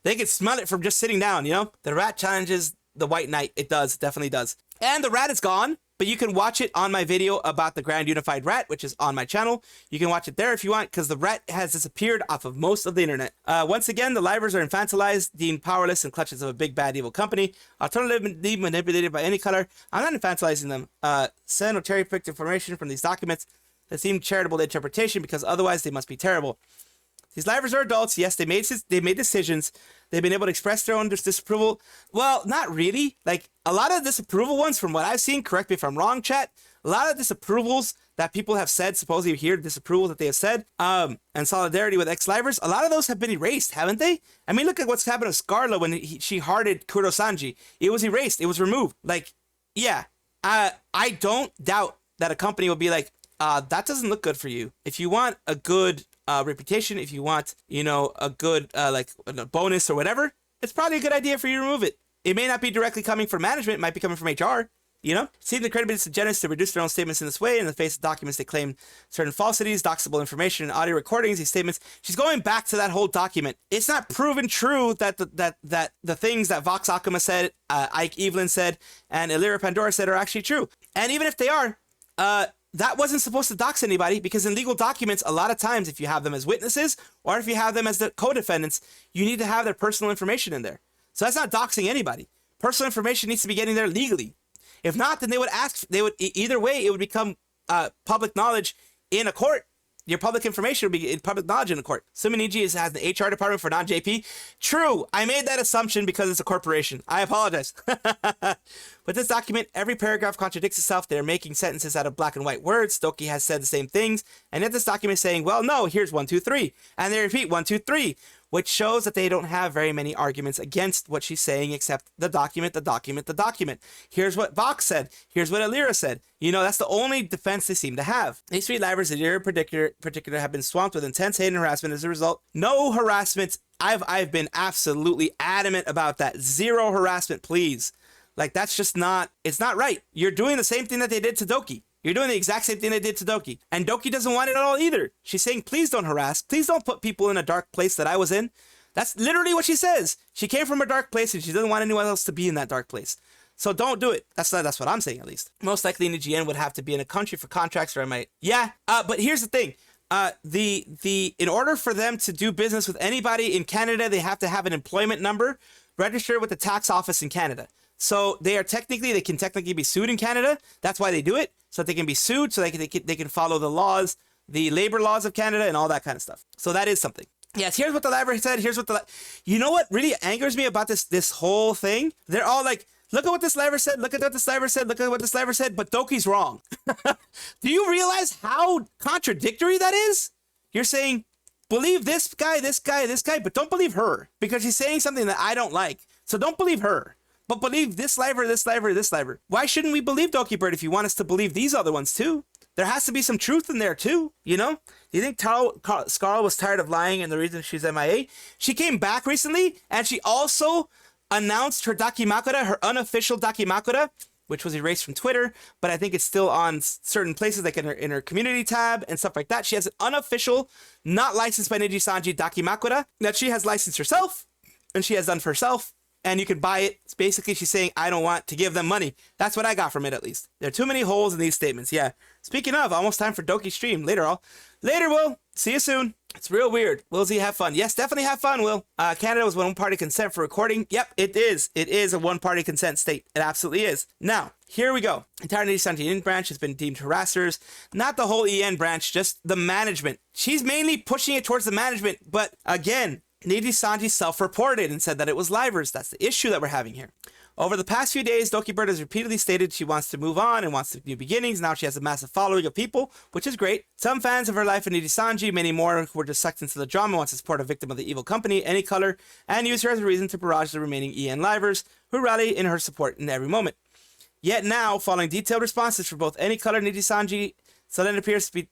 They could smell it from just sitting down, The rat challenges the white knight. It does, definitely does. And the rat is gone, but you can watch it on my video about the Grand Unified Rat, which is on my channel. You can watch it there if you want, because the rat has disappeared off of most of the internet. Once again, the livers are infantilized, deemed powerless in clutches of a big bad evil company, alternatively manipulated by any color. I'm not infantilizing them. Send or cherry-picked information from these documents that seem charitable to interpretation, because otherwise they must be terrible. These livers are adults. Yes, they made decisions. They've been able to express their own disapproval. Well, not really. Like, a lot of disapproval ones, from what I've seen, correct me if I'm wrong, chat, a lot of disapprovals that people have said, supposedly here, disapproval that they have said, and solidarity with ex-livers, a lot of those have been erased, haven't they? I mean, look at what's happened to Scarle when she hearted Kurosanji. It was erased. It was removed. Like, yeah, I don't doubt that a company will be like, that doesn't look good for you. If you want a good reputation, if you want, you know, a good, like, a bonus or whatever, it's probably a good idea for you to remove it. It may not be directly coming from management. It might be coming from HR. You know, seeing the credibility suggests to reduce their own statements in this way in the face of documents they claim certain falsities, doxable information, and audio recordings. These statements, she's going back to that whole document. It's not proven true that the things that Vox Akuma said, Ike Eveland said, and Illyria Pandora said are actually true. And even if they are, that wasn't supposed to dox anybody, because in legal documents, a lot of times, if you have them as witnesses or if you have them as the co-defendants, you need to have their personal information in there. So that's not doxing anybody. Personal information needs to be getting there legally. If not, then they would ask, either way, it would become public knowledge in a court. Your public information would be in public knowledge in a court. Suminiji has an HR department for non-JP. True, I made that assumption because it's a corporation. I apologize. With this document, every paragraph contradicts itself. They're making sentences out of black and white words. Doki has said the same things. And yet this document is saying, well, no, here's 1, 2, 3. And they repeat 1, 2, 3. Which shows that they don't have very many arguments against what she's saying, except the document, the document, the document. Here's what Vox said. Here's what Illyria said. You know, that's the only defense they seem to have. These 3 livers, Illyria in particular, have been swamped with intense hate and harassment as a result. No harassment. I've been absolutely adamant about that. 0 harassment, please. Like, that's just not, it's not right. You're doing the same thing that they did to Doki. You're doing the exact same thing they did to Doki. And Doki doesn't want it at all either. She's saying, please don't harass. Please don't put people in a dark place that I was in. That's literally what she says. She came from a dark place and she doesn't want anyone else to be in that dark place. So don't do it. That's what I'm saying, at least. Most likely Nijisanji would have to be in a country for contracts, or I might. Yeah, but here's the thing. In order for them to do business with anybody in Canada, they have to have an employment number registered with the tax office in Canada. So they can technically be sued in Canada. That's why they do it, so that they can be sued, so they can follow the laws, the labor laws of Canada, and all that kind of stuff. So that is something. Yes, here's what the library said. Here's what you know what really angers me about this whole thing? They're all like, look at what this library said. Look at what this library said. Look at what this library said. But Doki's wrong. Do you realize how contradictory that is? You're saying, believe this guy, this guy, this guy, but don't believe her, because she's saying something that I don't like. So don't believe her. But believe this liver, this liver, this liver. Why shouldn't we believe dokibird if you want us to believe these other ones too? There has to be some truth in there too, you know? Do you think Scarle was tired of lying and the reason she's MIA? She came back recently and she also announced her dakimakura, her unofficial dakimakura, which was erased from Twitter, but I think it's still on certain places, like in her community tab and stuff like that. She has an unofficial, not licensed by Nijisanji dakimakura that she has licensed herself and she has done for herself. And you can buy it. It's basically, she's saying, I don't want to give them money. That's what I got from it, at least. There are too many holes in these statements. Yeah. Speaking of, almost time for Doki stream. Later, Will. See you soon. It's real weird. Will Z, have fun. Yes, definitely have fun, Will. Canada was one-party consent for recording. Yep, it is. It is a one-party consent state. It absolutely is. Now, here we go. Entire Nijisanji branch has been deemed harassers. Not the whole EN branch, just the management. She's mainly pushing it towards the management, but again, Nijisanji self-reported and said that it was livers. That's the issue that we're having here. Over the past few days, dokibird has repeatedly stated she wants to move on and wants new beginnings. Now she has a massive following of people, which is great. Some fans of her life in Nijisanji, many more who were just sucked into the drama, want to support a victim of the evil company, any color, and use her as a reason to barrage the remaining EN livers who rally in her support in every moment. Yet now, following detailed responses for both any color and Nijisanji, Selen appears to be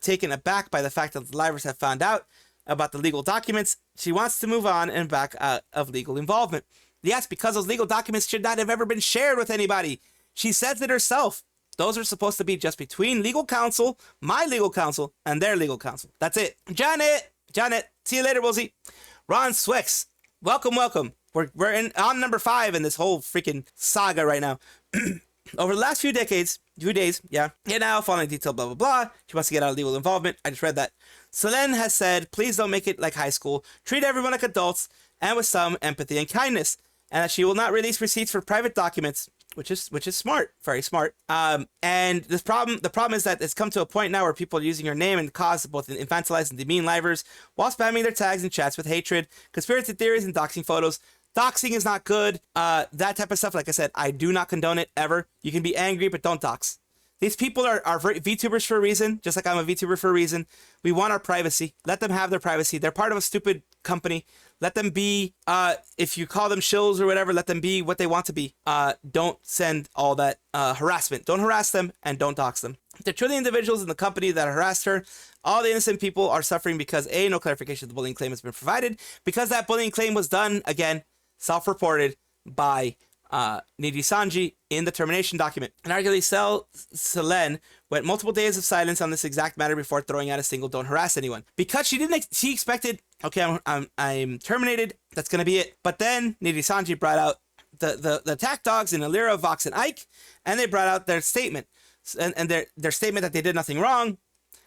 taken aback by the fact that the livers have found out about the legal documents. She wants to move on and back out of legal involvement. Yes, because those legal documents should not have ever been shared with anybody. She says it herself. Those are supposed to be just between legal counsel, my legal counsel, and their legal counsel. That's it. Janet, see you later, Woolsey. Ron Swix, welcome. We're on number 5 in this whole freaking saga right now. Over the last few days, now following detail, blah, blah, blah. She wants to get out of legal involvement. I just read that. Selen has said, please don't make it like high school. Treat everyone like adults and with some empathy and kindness. And that she will not release receipts for private documents, which is smart, very smart. And the problem is that it's come to a point now where people are using her name and cause both infantilize and demean livers while spamming their tags and chats with hatred, conspiracy theories, and doxing photos. Doxing is not good. That type of stuff, like I said, I do not condone it ever. You can be angry, but don't dox. These people are VTubers for a reason, just like I'm a VTuber for a reason. We want our privacy. Let them have their privacy. They're part of a stupid company. Let them be, if you call them shills or whatever, let them be what they want to be. Don't send all that harassment. Don't harass them and don't dox them. The truly individuals in the company that harassed her, all the innocent people are suffering because A, no clarification of the bullying claim has been provided, because that bullying claim was done, again, self-reported by Nijisanji in the termination document. And arguably Selen went multiple days of silence on this exact matter before throwing out a single "don't harass anyone," because she expected, okay, I'm terminated, that's gonna be it. But then Nijisanji brought out the attack dogs in Alira, Vox, and Ike, and they brought out their statement and their statement that they did nothing wrong,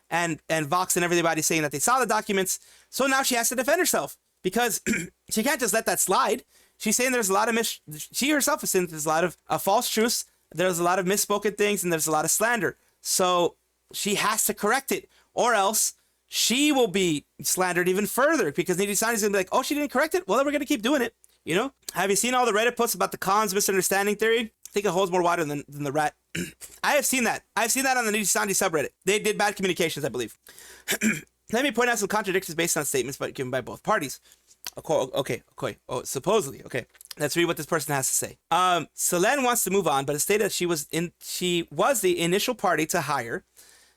and Vox and everybody saying that they saw the documents. So now she has to defend herself because she can't just let that slide. She's saying there's a lot of she herself is saying there's a lot of false truths, there's a lot of misspoken things, and there's a lot of slander. So she has to correct it, or else she will be slandered even further, because Nijisanji's gonna be like, oh, she didn't correct it? Well, then we're gonna keep doing it, you know? Have you seen all the Reddit posts about the Khan's misunderstanding theory? I think it holds more water than the rat. I have seen that. I've seen that on the Nijisanji subreddit. They did bad communications, I believe. Let me point out some contradictions based on statements but given by both parties. Okay. Oh, supposedly. Okay. Let's read what this person has to say. Selen wants to move on, but it stated that she was the initial party to hire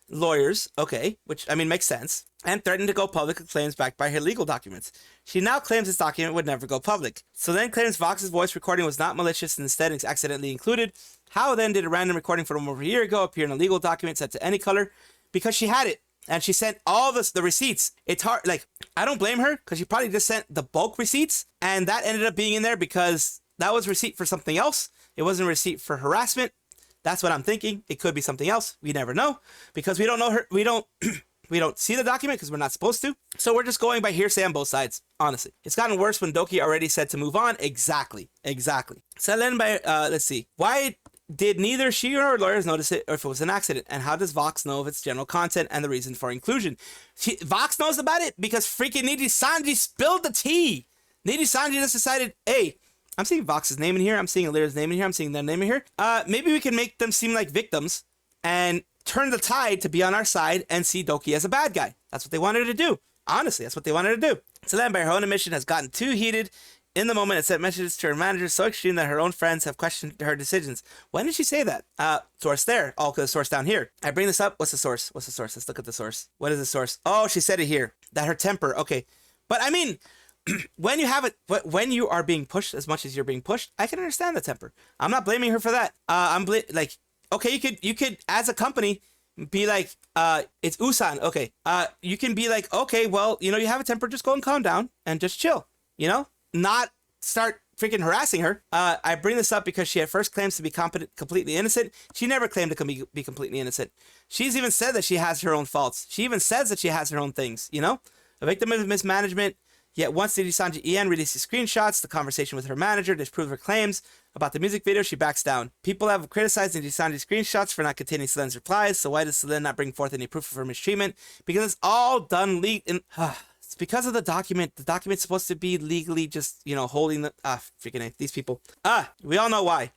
lawyers, okay, which, I mean, makes sense, and threatened to go public with claims backed by her legal documents. She now claims this document would never go public. Selen claims Vox's voice recording was not malicious and instead it's accidentally included. How then did a random recording from over a year ago appear in a legal document set to any color? Because she had it. And she sent all the receipts. It's hard, like, I don't blame her, because she probably just sent the bulk receipts, and that ended up being in there because that was receipt for something else. It wasn't a receipt for harassment. That's what I'm thinking. It could be something else. We never know, because we don't know her. We don't we don't see the document because we're not supposed to. So we're just going by hearsay on both sides. Honestly, it's gotten worse when Doki already said to move on. Exactly. Selen by let's see. Why did neither she or her lawyers notice it, or if it was an accident? And how does Vox know of its general content and the reason for inclusion? Vox knows about it because freaking Nijisanji spilled the tea. Nijisanji just decided, hey, I'm seeing Vox's name in here, I'm seeing Alira's name in here, I'm seeing their name in here. Maybe we can make them seem like victims and turn the tide to be on our side and see Doki as a bad guy. That's what they wanted to do. Honestly, that's what they wanted to do. Selen, by her own admission, has gotten too heated in the moment and sent messages to her manager so extreme that her own friends have questioned her decisions. When did she say that? Source there. Oh, the source down here. I bring this up. What's the source? Let's look at the source. What is the source? Oh, she said it here. That her temper. Okay. But I mean, when you have it, when you are being pushed as much as you're being pushed, I can understand the temper. I'm not blaming her for that. Like, okay, you could as a company be like, it's Usan. Okay. You can be like, okay, well, you know, you have a temper, just go and calm down and just chill, you know? Not start freaking harassing her. I bring this up because she at first claims to be completely innocent. She never claimed to be completely innocent. She's even said that she has her own faults. She even says that she has her own things, you know? A victim of mismanagement. Yet once Nijisanji En releases screenshots, the conversation with her manager disprove her claims about the music video, she backs down. People have criticized Nijisanji's screenshots for not containing Selen's replies, so why does Selen not bring forth any proof of her mistreatment? Because it's all done it's because of the document. The document's supposed to be legally just, you know, holding the... freaking these people. We all know why.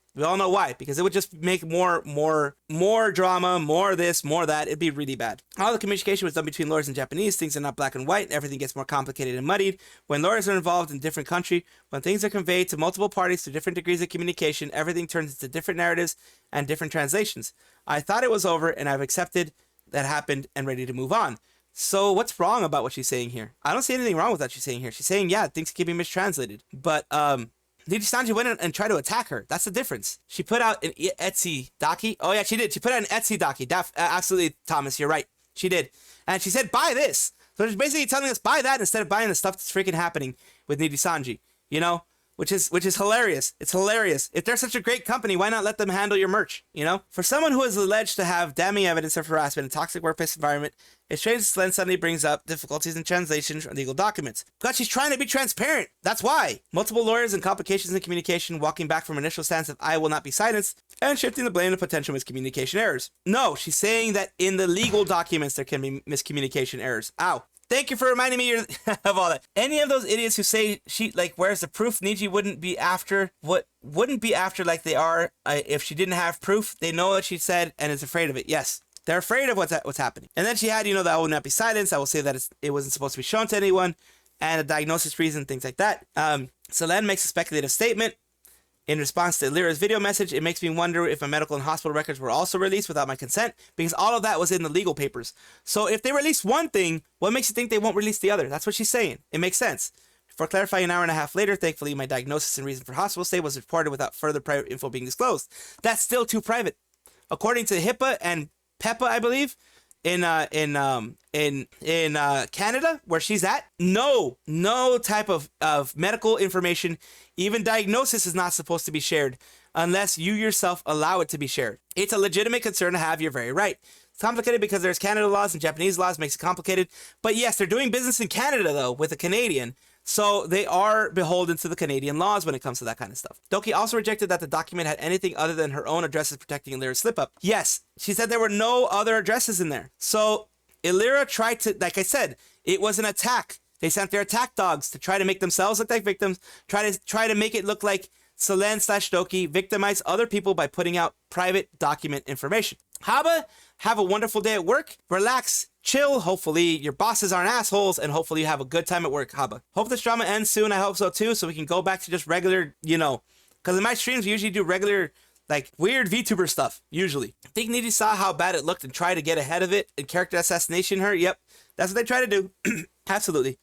Because it would just make more drama, more this, more that. It'd be really bad. All the communication was done between lawyers and Japanese. Things are not black and white. Everything gets more complicated and muddied. When lawyers are involved in a different country, when things are conveyed to multiple parties through different degrees of communication, everything turns into different narratives and different translations. I thought it was over, and I've accepted that happened and ready to move on. So what's wrong about what she's saying here? I don't see anything wrong with what she's saying here. She's saying, yeah, things can be mistranslated. But Nijisanji went in and tried to attack her. That's the difference. She put out an Etsy docu. Oh, yeah, she did. She put out an Etsy docu. Absolutely, Thomas, you're right. She did. And she said, buy this. So she's basically telling us, buy that instead of buying the stuff that's freaking happening with Nijisanji, you know? Which is hilarious. It's hilarious. If they're such a great company, why not let them handle your merch, you know? For someone who is alleged to have damning evidence of harassment in a toxic workplace environment, it's strange that Selen suddenly brings up difficulties in translation of legal documents. Because she's trying to be transparent. That's why. Multiple lawyers and complications in communication, walking back from initial stance of I will not be silenced, and shifting the blame to potential miscommunication errors. No, she's saying that in the legal documents there can be miscommunication errors. Ow. Thank you for reminding me of all that. Any of those idiots who say she, like, where's the proof? Niji wouldn't be after like they are if she didn't have proof. They know what she said and is afraid of it. Yes. They're afraid of what's happening. And then she had, that will not be silenced. I will say that it wasn't supposed to be shown to anyone. And a diagnosis reason, things like that. Selen makes a speculative statement. In response to Lyra's video message, it makes me wonder if my medical and hospital records were also released without my consent, because all of that was in the legal papers. So if they release one thing, what makes you think they won't release the other? That's what she's saying. It makes sense. For clarifying, an hour and a half later, thankfully, my diagnosis and reason for hospital stay was reported without further private info being disclosed. That's still too private. According to HIPAA and PEPA, I believe, in Canada, where she's at, no type of medical information, even diagnosis, is not supposed to be shared unless you yourself allow it to be shared. It's a legitimate concern to have. You're very right. It's complicated because there's Canada laws and Japanese laws, makes it complicated. But yes, they're doing business in Canada, though, with a Canadian. So they are beholden to the Canadian laws when it comes to that kind of stuff. Doki also rejected that the document had anything other than her own addresses protecting Illyra's slip-up. Yes, she said there were no other addresses in there. So Illyra tried to, like I said, it was an attack. They sent their attack dogs to try to make themselves look like victims, try to make it look like Selen/Doki victimized other people by putting out private document information. Haba, have a wonderful day at work. Relax, chill. Hopefully your bosses aren't assholes, and hopefully you have a good time at work, Haba. Hope this drama ends soon. I hope so too, so we can go back to just regular, because in my streams we usually do regular, like, weird VTuber stuff, usually. I think Niji saw how bad it looked and tried to get ahead of it and character assassination her. Yep, that's what they try to do. Absolutely.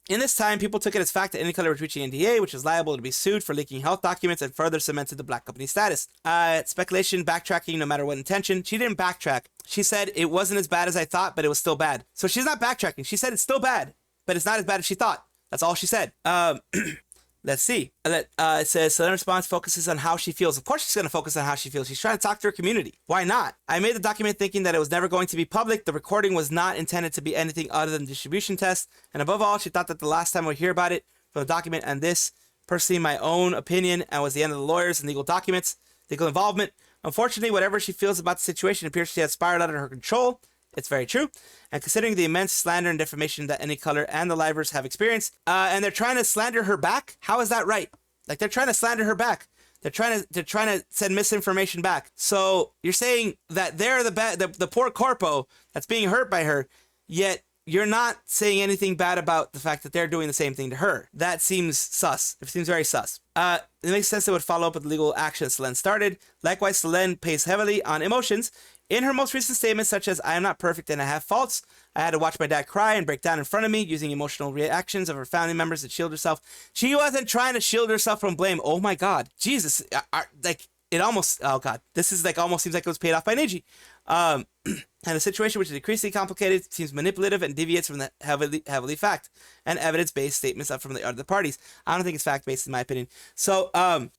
In this time, people took it as fact that any color was reaching NDA, which is liable to be sued for leaking health documents, and further cemented the black company status. Speculation, backtracking, no matter what intention. She didn't backtrack. She said it wasn't as bad as I thought, but it was still bad. So she's not backtracking. She said it's still bad, but it's not as bad as she thought. That's all she said. Let's see. It says, Selen response focuses on how she feels. Of course she's going to focus on how she feels. She's trying to talk to her community. Why not? I made the document thinking that it was never going to be public. The recording was not intended to be anything other than distribution test. And above all, she thought that the last time we'd hear about it from the document, and this, personally my own opinion, and was the end of the lawyers and legal documents, legal involvement. Unfortunately, whatever she feels about the situation appears to have spiraled out of her control. It's very true. And considering the immense slander and defamation that Any Color and the Livers have experienced, and they're trying to slander her back, how is that right? Like, they're trying to slander her back. They're trying to send misinformation back. So you're saying that they're the poor corpo that's being hurt by her, yet you're not saying anything bad about the fact that they're doing the same thing to her. That seems sus. It seems very sus. It makes sense it would follow up with the legal action Selen started. Likewise, Selen pays heavily on emotions. In her most recent statements, such as, I am not perfect and I have faults. I had to watch my dad cry and break down in front of me, using emotional reactions of her family members to shield herself. She wasn't trying to shield herself from blame. Oh my God. Jesus. It almost, oh God. This is almost seems like it was paid off by Niji. And the situation, which is increasingly complicated, seems manipulative and deviates from the heavily fact and evidence-based statements up from the other parties. I don't think it's fact-based in my opinion. So,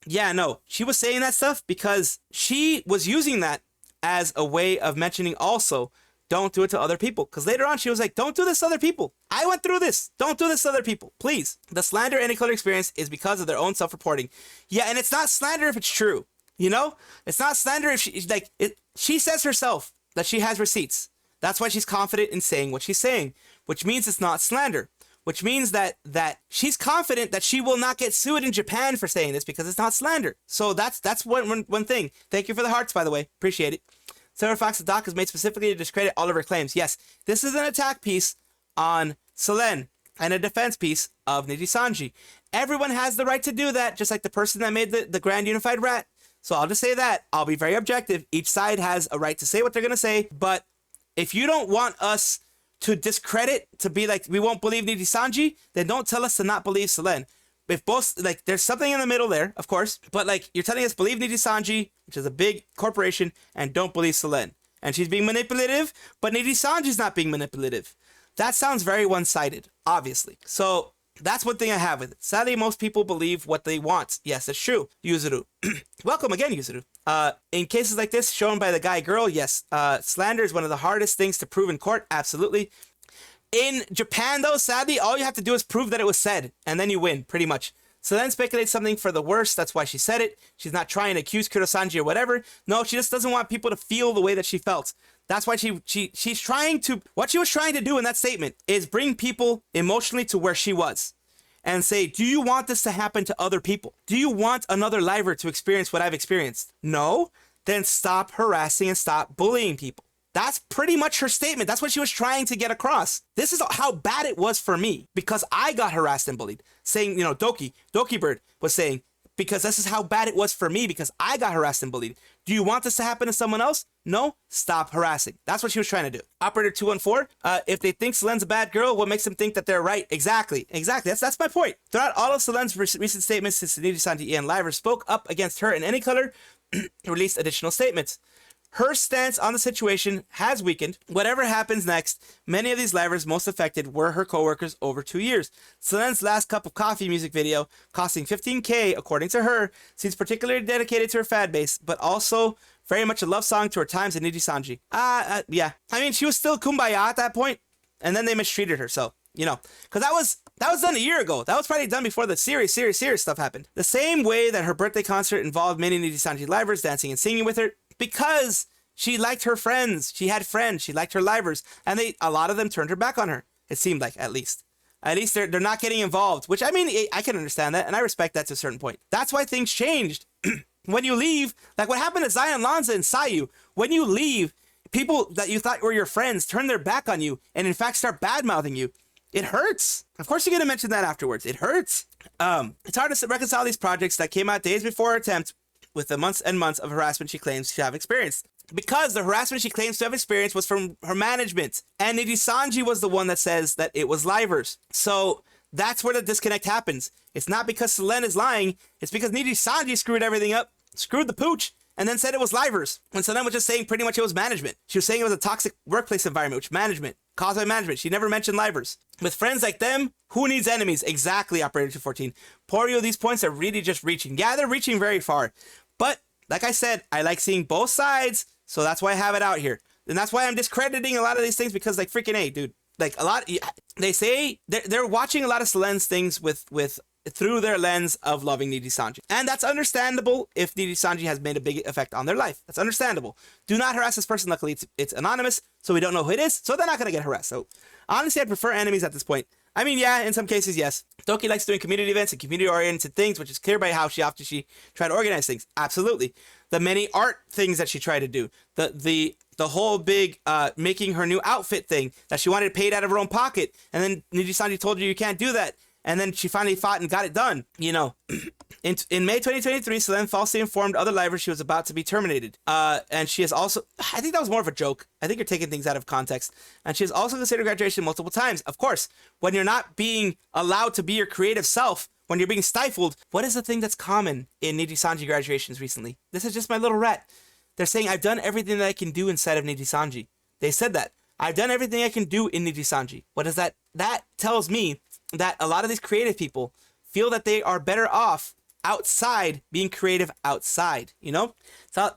yeah, no. She was saying that stuff because she was using that as a way of mentioning also, don't do it to other people. Because later on, she was like, don't do this to other people. I went through this. Don't do this to other people. Please. The slander Any Color experience is because of their own self-reporting. Yeah, and it's not slander if it's true. It's not slander if she says herself that she has receipts. That's why she's confident in saying what she's saying, which means it's not slander. Which means that she's confident that she will not get sued in Japan for saying this because it's not slander. So that's one thing. Thank you for the hearts, by the way. Appreciate it. Sarah Fox, the doc is made specifically to discredit all of her claims. Yes, this is an attack piece on Selen and a defense piece of Nijisanji. Everyone has the right to do that, just like the person that made the Grand Unified Rat. So I'll just say that. I'll be very objective. Each side has a right to say what they're going to say. But if you don't want us to discredit, to be like, we won't believe Nijisanji, then don't tell us to not believe Selen. If both, there's something in the middle there, of course, but you're telling us believe Nijisanji, which is a big corporation, and don't believe Selen. And she's being manipulative, but Nijisanji's not being manipulative. That sounds very one-sided, obviously. So that's one thing I have with it. Sadly, most people believe what they want. Yes, it's true. Yuzuru. Welcome again, Yuzuru. In cases like this, shown by the guy girl, yes, slander is one of the hardest things to prove in court. Absolutely. In Japan, though, sadly, all you have to do is prove that it was said, and then you win, pretty much. Selen speculates something for the worse. That's why she said it. She's not trying to accuse Kurosanji or whatever. No, she just doesn't want people to feel the way that she felt. That's why she's trying to, what she was trying to do in that statement is bring people emotionally to where she was and say, do you want this to happen to other people? Do you want another liver to experience what I've experienced? No? Then stop harassing and stop bullying people. That's pretty much her statement. That's what she was trying to get across. This is how bad it was for me because I got harassed and bullied. Saying, you know, dokibird was saying, because this is how bad it was for me because I got harassed and bullied. Do you want this to happen to someone else? No, stop harassing. That's what she was trying to do. Operator 214, if they think Selen's a bad girl, what makes them think that they're right? Exactly. That's my point. Throughout all of Selen's recent statements since the Nijisanji and Liver spoke up against her in any color, released additional statements. Her stance on the situation has weakened. Whatever happens next, many of these livers most affected were her co-workers over 2 years. Selen's Last Cup of Coffee music video, costing $15K, according to her, seems particularly dedicated to her fan base, but also very much a love song to her times in Nijisanji. Yeah. I mean, she was still kumbaya at that point, and then they mistreated her, so, you know. Because that was done a year ago. That was probably done before the serious stuff happened. The same way that her birthday concert involved many Nijisanji livers dancing and singing with her, because she liked her friends. She had friends. She liked her livers. And a lot of them turned her back on her. It seemed like, at least. At least they're not getting involved, which, I mean, I can understand that, and I respect that to a certain point. That's why things changed. When you leave, like what happened to Zion Lanza and Sayu, when you leave, people that you thought were your friends turn their back on you and, in fact, start bad-mouthing you. It hurts. Of course, you're going to mention that afterwards. It hurts. It's hard to reconcile these projects that came out days before her attempt with the months and months of harassment she claims to have experienced. Because the harassment she claims to have experienced was from her management. And Nijisanji was the one that says that it was livers. So that's where the disconnect happens. It's not because Selen is lying. It's because Nijisanji screwed everything up, screwed the pooch, and then said it was livers. When Selen was just saying pretty much it was management. She was saying it was a toxic workplace environment, which management, caused by management. She never mentioned livers. With friends like them, who needs enemies? Exactly, Operator 214. Porio, these points are really just reaching. Yeah, they're reaching very far. But, like I said, I like seeing both sides, so that's why I have it out here. And that's why I'm discrediting a lot of these things, because, like, freaking A, dude. Like, a lot, they say, they're watching a lot of Selen's things through their lens of loving Nijisanji. And that's understandable if Nijisanji has made a big effect on their life. That's understandable. Do not harass this person. Luckily, it's anonymous, so we don't know who it is, so they're not going to get harassed. So, honestly, I prefer enemies at this point. I mean, yeah, in some cases, yes. Doki likes doing community events and community-oriented things, which is clear by how she tried to organize things. Absolutely. The many art things that she tried to do. The whole big making her new outfit thing that she wanted paid out of her own pocket. And then Nijisanji told her you can't do that. And then she finally fought and got it done. You know, in May 2023, Selen falsely informed other livers she was about to be terminated. And she has also, I think that was more of a joke. I think you're taking things out of context. And she has also considered graduation multiple times. Of course, when you're not being allowed to be your creative self, when you're being stifled, what is the thing that's common in Nijisanji graduations recently? This is just my little rat. They're saying, I've done everything that I can do inside of Nijisanji. They said that. I've done everything I can do in Nijisanji. What is that? That tells me that a lot of these creative people feel that they are better off outside being creative outside, you know? So,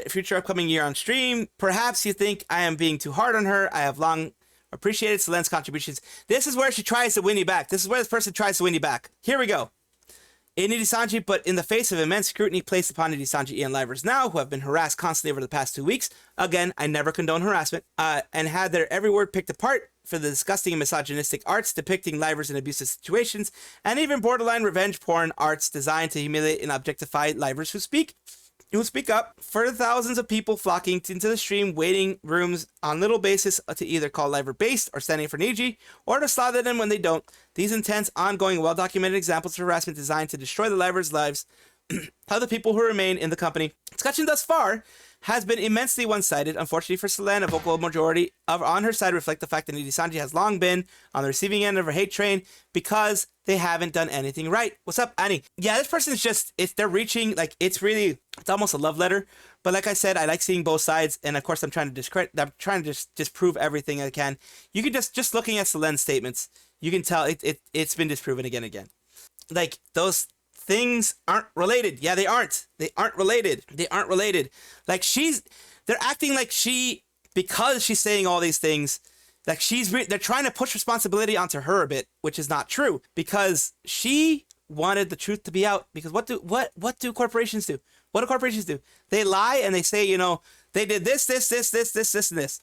future upcoming year on stream, perhaps you think I am being too hard on her. I have long appreciated Selen's contributions. This is where she tries to win you back. This is where this person tries to win you back. Here we go. In Nijisanji, but in the face of immense scrutiny placed upon Nijisanji and livers now, who have been harassed constantly over the past 2 weeks, again, I never condone harassment, and had their every word picked apart for the disgusting and misogynistic arts depicting livers in abusive situations, and even borderline revenge porn arts designed to humiliate and objectify livers who speak up, for the thousands of people flocking into the stream, waiting rooms on little basis to either call liver based or standing for Niji, or to slaughter them when they don't. These intense, ongoing, well-documented examples of harassment designed to destroy the livers' lives of the people who remain in the company. Discussion thus far has been immensely one-sided. Unfortunately for Selen, a vocal majority on her side reflect the fact that Nijisanji has long been on the receiving end of her hate train because they haven't done anything right. What's up, Annie? Yeah, this person is just, they're reaching, like, it's almost a love letter. But like I said, I like seeing both sides, and of course I'm trying to just disprove everything I can. You can just looking at Selen's statements, you can tell it's been disproven again and again. Like, those things aren't related. Yeah, they aren't. They aren't related. They aren't related. Like, they're acting like because she's saying all these things, like they're trying to push responsibility onto her a bit, which is not true, because she wanted the truth to be out, because what do corporations do? What do corporations do? They lie and they say, you know, they did this, and this.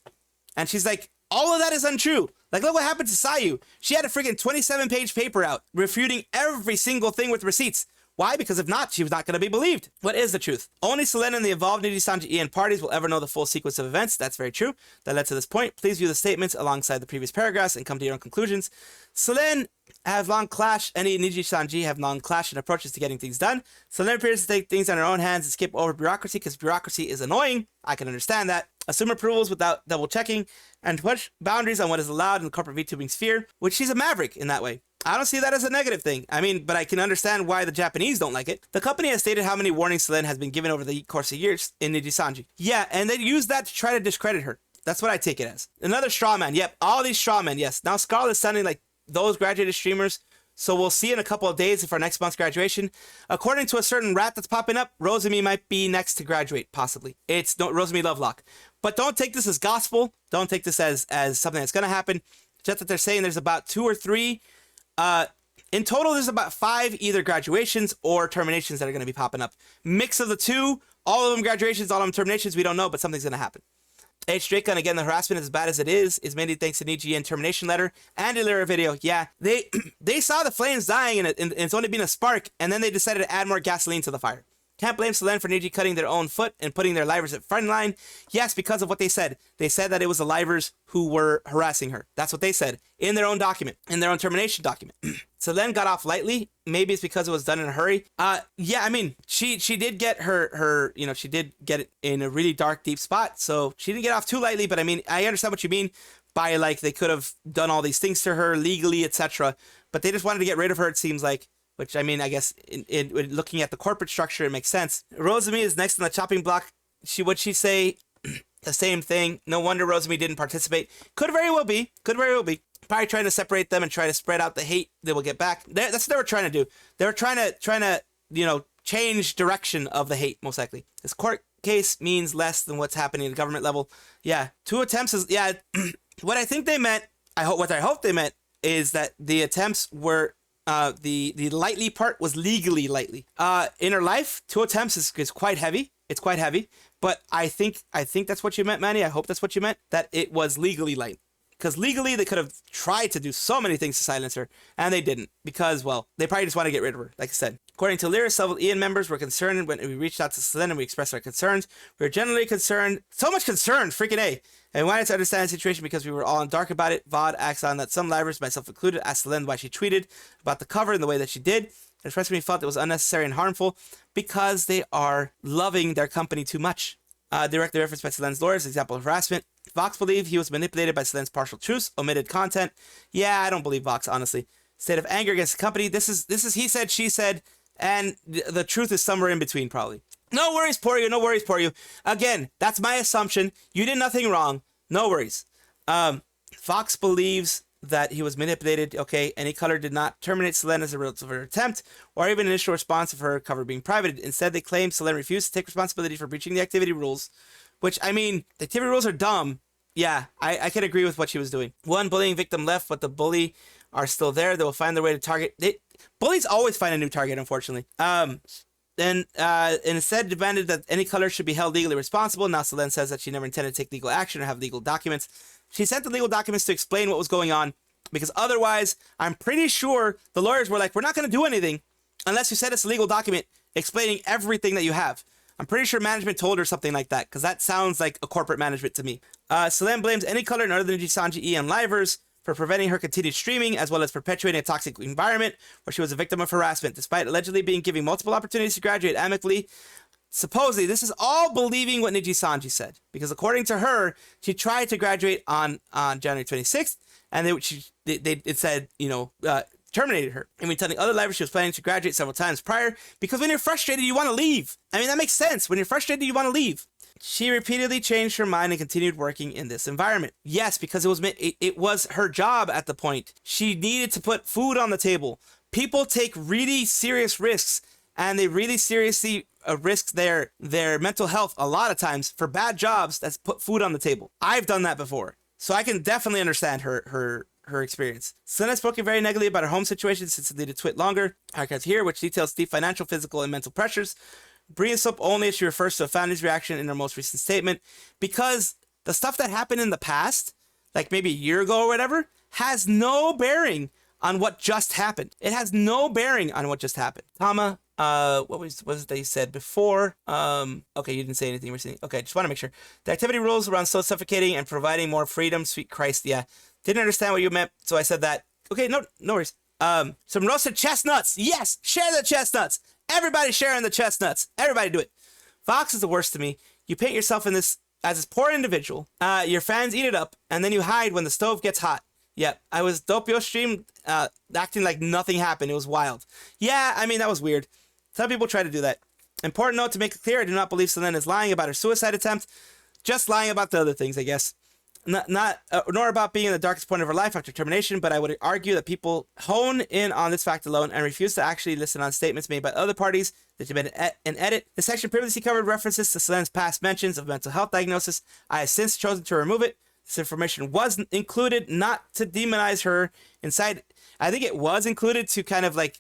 And she's like, all of that is untrue. Like, look what happened to Sayu. She had a freaking 27-page paper out refuting every single thing with receipts. Why? Because if not, she was not going to be believed. What is the truth? Only Selen and the involved Nijisanji EN parties will ever know the full sequence of events. That's very true. That led to this point. Please view the statements alongside the previous paragraphs and come to your own conclusions. Selen have long clashed. Any Nijisanji have long clashed in approaches to getting things done. Selen appears to take things on her own hands and skip over bureaucracy because bureaucracy is annoying. I can understand that. Assume approvals without double checking and push boundaries on what is allowed in the corporate VTubing sphere, which she's a maverick in that way. I don't see that as a negative thing. I mean, but I can understand why the Japanese don't like it. The company has stated how many warnings Selen has been given over the course of years in Nijisanji. Yeah, and they use that to try to discredit her. That's what I take it as. Another straw man. Yep, all these straw men. Yes. Now Scarle is sounding like those graduated streamers. So we'll see in a couple of days for next month's graduation. According to a certain rat that's popping up, Rosemi might be next to graduate, possibly. It's no Rosemi Lovelock. But don't take this as gospel. Don't take this as something that's going to happen. Just that they're saying there's about 2 or 3. In total, there's about 5 either graduations or terminations that are going to be popping up. Mix of the two, all of them graduations, all of them terminations, we don't know, but something's going to happen. H. Drake, and again, the harassment, as bad as it is mainly thanks to Niji termination letter and a lyra video. Yeah, they saw the flames dying and it's only been a spark, and then they decided to add more gasoline to the fire. Can't blame Selen for Niji cutting their own foot and putting their livers at front line. Yes, because of what they said. They said that it was the livers who were harassing her. That's what they said in their own document, in their own termination document. Selen got off lightly. Maybe it's because it was done in a hurry. Yeah, I mean, she did get her, you know, she did get it in a really dark, deep spot. So she didn't get off too lightly, but I mean, I understand what you mean by, like, they could have done all these things to her legally, etc. But they just wanted to get rid of her, it seems like. Which, I mean, I guess in looking at the corporate structure, it makes sense. Rosemi is next on the chopping block. Would she say the same thing? No wonder Rosemi didn't participate. Could very well be. Could very well be. Probably trying to separate them and try to spread out the hate they will get back. That's what they were trying to do. They were trying to you know, change direction of the hate, most likely. This court case means less than what's happening at the government level. Yeah, 2 attempts is, yeah. What I think they meant, what I hope they meant is that the attempts were, the lightly part was legally lightly. In her life, 2 attempts is quite heavy. It's quite heavy. But I think that's what you meant, Manny. I hope that's what you meant. That it was legally light. Because legally, they could have tried to do so many things to silence her, and they didn't. Because, well, they probably just want to get rid of her, like I said. According to Lyra, several EN members were concerned when we reached out to Selen and we expressed our concerns. We were generally concerned, so much concern, freaking A. And we wanted to understand the situation because we were all in dark about it. VOD acts on that some livers, myself included, asked Selen why she tweeted about the cover in the way that she did. And expressed felt it was unnecessary and harmful because they are loving their company too much. Directly referenced by Selen's lawyers, example of harassment. Vox believed he was manipulated by Selen's partial truths, omitted content. Yeah, I don't believe Vox, honestly. State of anger against the company. This is he said, she said, and the truth is somewhere in between, probably. No worries, Poryu. No worries, Poryu. Again, that's my assumption. You did nothing wrong. No worries. Fox believes that he was manipulated. Okay, any color did not terminate Selen as a result of her attempt, or even initial response of her cover being privated. Instead, they claim Selen refused to take responsibility for breaching the activity rules, which, I mean, the activity rules are dumb. Yeah, I can agree with what she was doing. One bullying victim left, but the bully are still there. They will find their way to target. Bullies always find a new target, unfortunately. Then instead demanded that any color should be held legally responsible. Now Selen says that she never intended to take legal action or have legal documents. She sent the legal documents to explain what was going on, because otherwise, I'm pretty sure the lawyers were like, we're not going to do anything unless you send us a legal document explaining everything that you have. I'm pretty sure management told her something like that, because that sounds like a corporate management to me. Selen blames any color and other Nijisanji EN livers for preventing her continued streaming, as well as perpetuating a toxic environment where she was a victim of harassment, despite allegedly being given multiple opportunities to graduate amicably. Supposedly, this is all believing what Nijisanji said, because according to her, she tried to graduate on January 26th, and it said, you know, terminated her. And when telling other livers she was planning to graduate several times prior, because when you're frustrated, you want to leave. I mean, that makes sense. When you're frustrated, you want to leave. She repeatedly changed her mind and continued working in this environment. Yes, because it was her job at the point. She needed to put food on the table. People take really serious risks, and they really seriously risk their mental health a lot of times for bad jobs that's put food on the table. I've done that before. So I can definitely understand her her experience. Selen has spoken very negatively about her home situation since it needed to twit longer. Archives here, which details deep financial, physical, and mental pressures. Breathing soap only as she refers to a family's reaction in her most recent statement, because the stuff that happened in the past, like maybe a year ago or whatever, has no bearing on what just happened. It has no bearing on what just happened. Comma, what was it they said before? Okay, you didn't say anything. We're saying, okay, just want to make sure. The activity rules around so suffocating and providing more freedom. Sweet Christ, yeah. Didn't understand what you meant, so I said that. Okay, no worries. Some roasted chestnuts. Yes, share the chestnuts. Everybody sharing the chestnuts. Everybody do it. Fox is the worst to me. You paint yourself in this as this poor individual. Your fans eat it up, and then you hide when the stove gets hot. Yeah, I was Doppio stream, acting like nothing happened. It was wild. Yeah, I mean, that was weird. Some people try to do that. Important note to make it clear, I do not believe Selen is lying about her suicide attempt. Just lying about the other things, I guess. Nor about being in the darkest point of her life after termination, but I would argue that people hone in on this fact alone and refuse to actually listen on statements made by other parties that have been an edit. The section previously covered references to Selen's past mentions of mental health diagnosis. I have since chosen to remove it. This information was included not to demonize her inside. I think it was included to kind of like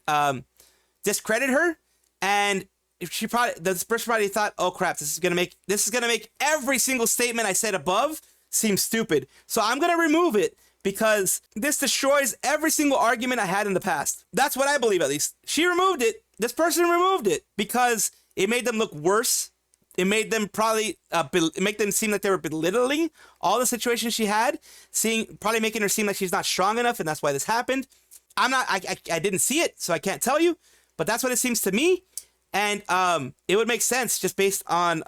discredit her, and this person probably thought, oh crap, this is gonna make every single statement I said above seem stupid. So I'm gonna remove it because this destroys every single argument I had in the past. That's what I believe, at least. She removed it. This person removed it because it made them look worse. It made them probably make them seem like they were belittling all the situations she had, probably making her seem like she's not strong enough, and that's why this happened. I didn't see it, so I can't tell you, but that's what it seems to me. And it would make sense just based on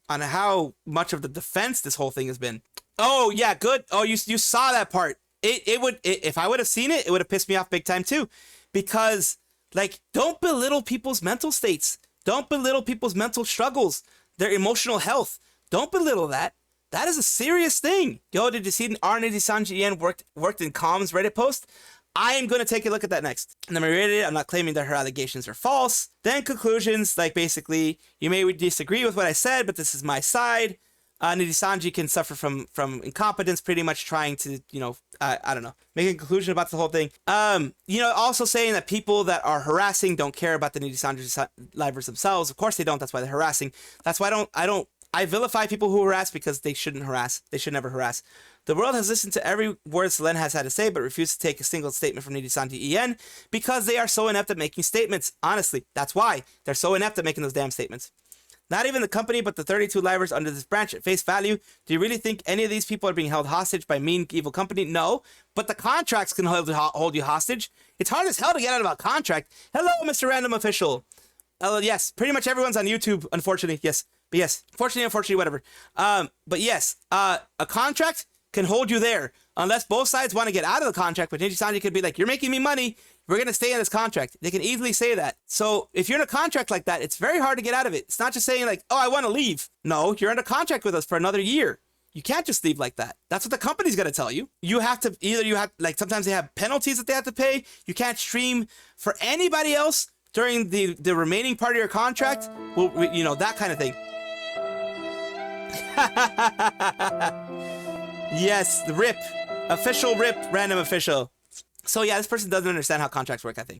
how much of the defense this whole thing has been. Oh yeah, good. Oh, you saw that part. If I would have seen it, it would have pissed me off big time too, because like, don't belittle people's mental states. Don't belittle people's mental struggles, their emotional health. Don't belittle that. That is a serious thing. Yo, did you see our Nijisanji worked in comms Reddit post? I am going to take a look at that next. And then I read it. I'm not claiming that her allegations are false. Then conclusions, like basically, you may disagree with what I said, but this is my side. Nijisanji can suffer from incompetence, pretty much trying to, I don't know, make a conclusion about the whole thing. Also saying that people that are harassing don't care about the Nijisanji livers themselves. Of course they don't. That's why they're harassing. That's why I vilify people who harass because they shouldn't harass. They should never harass. The world has listened to every word Selen has had to say, but refused to take a single statement from Nijisanji En because they are so inept at making statements. Honestly, that's why. They're so inept at making those damn statements. Not even the company, but the 32 livers under this branch at face value. Do you really think any of these people are being held hostage by mean, evil company? No, but the contracts can hold you hostage. It's hard as hell to get out of a contract. Hello, Mr. Random Official. Yes, pretty much everyone's on YouTube, unfortunately. Yes, but yes, unfortunately, whatever. But yes, a contract can hold you there unless both sides want to get out of the contract. But Nijisanji could be like, you're making me money. We're going to stay in this contract. They can easily say that. So if you're in a contract like that, it's very hard to get out of it. It's not just saying like, oh, I want to leave. No, you're under contract with us for another year. You can't just leave like that. That's what the company's going to tell you. You have to sometimes they have penalties that they have to pay. You can't stream for anybody else during the remaining part of your contract. Well, that kind of thing. Yes, the RIP. Official RIP, random official. So yeah, this person doesn't understand how contracts work, I think.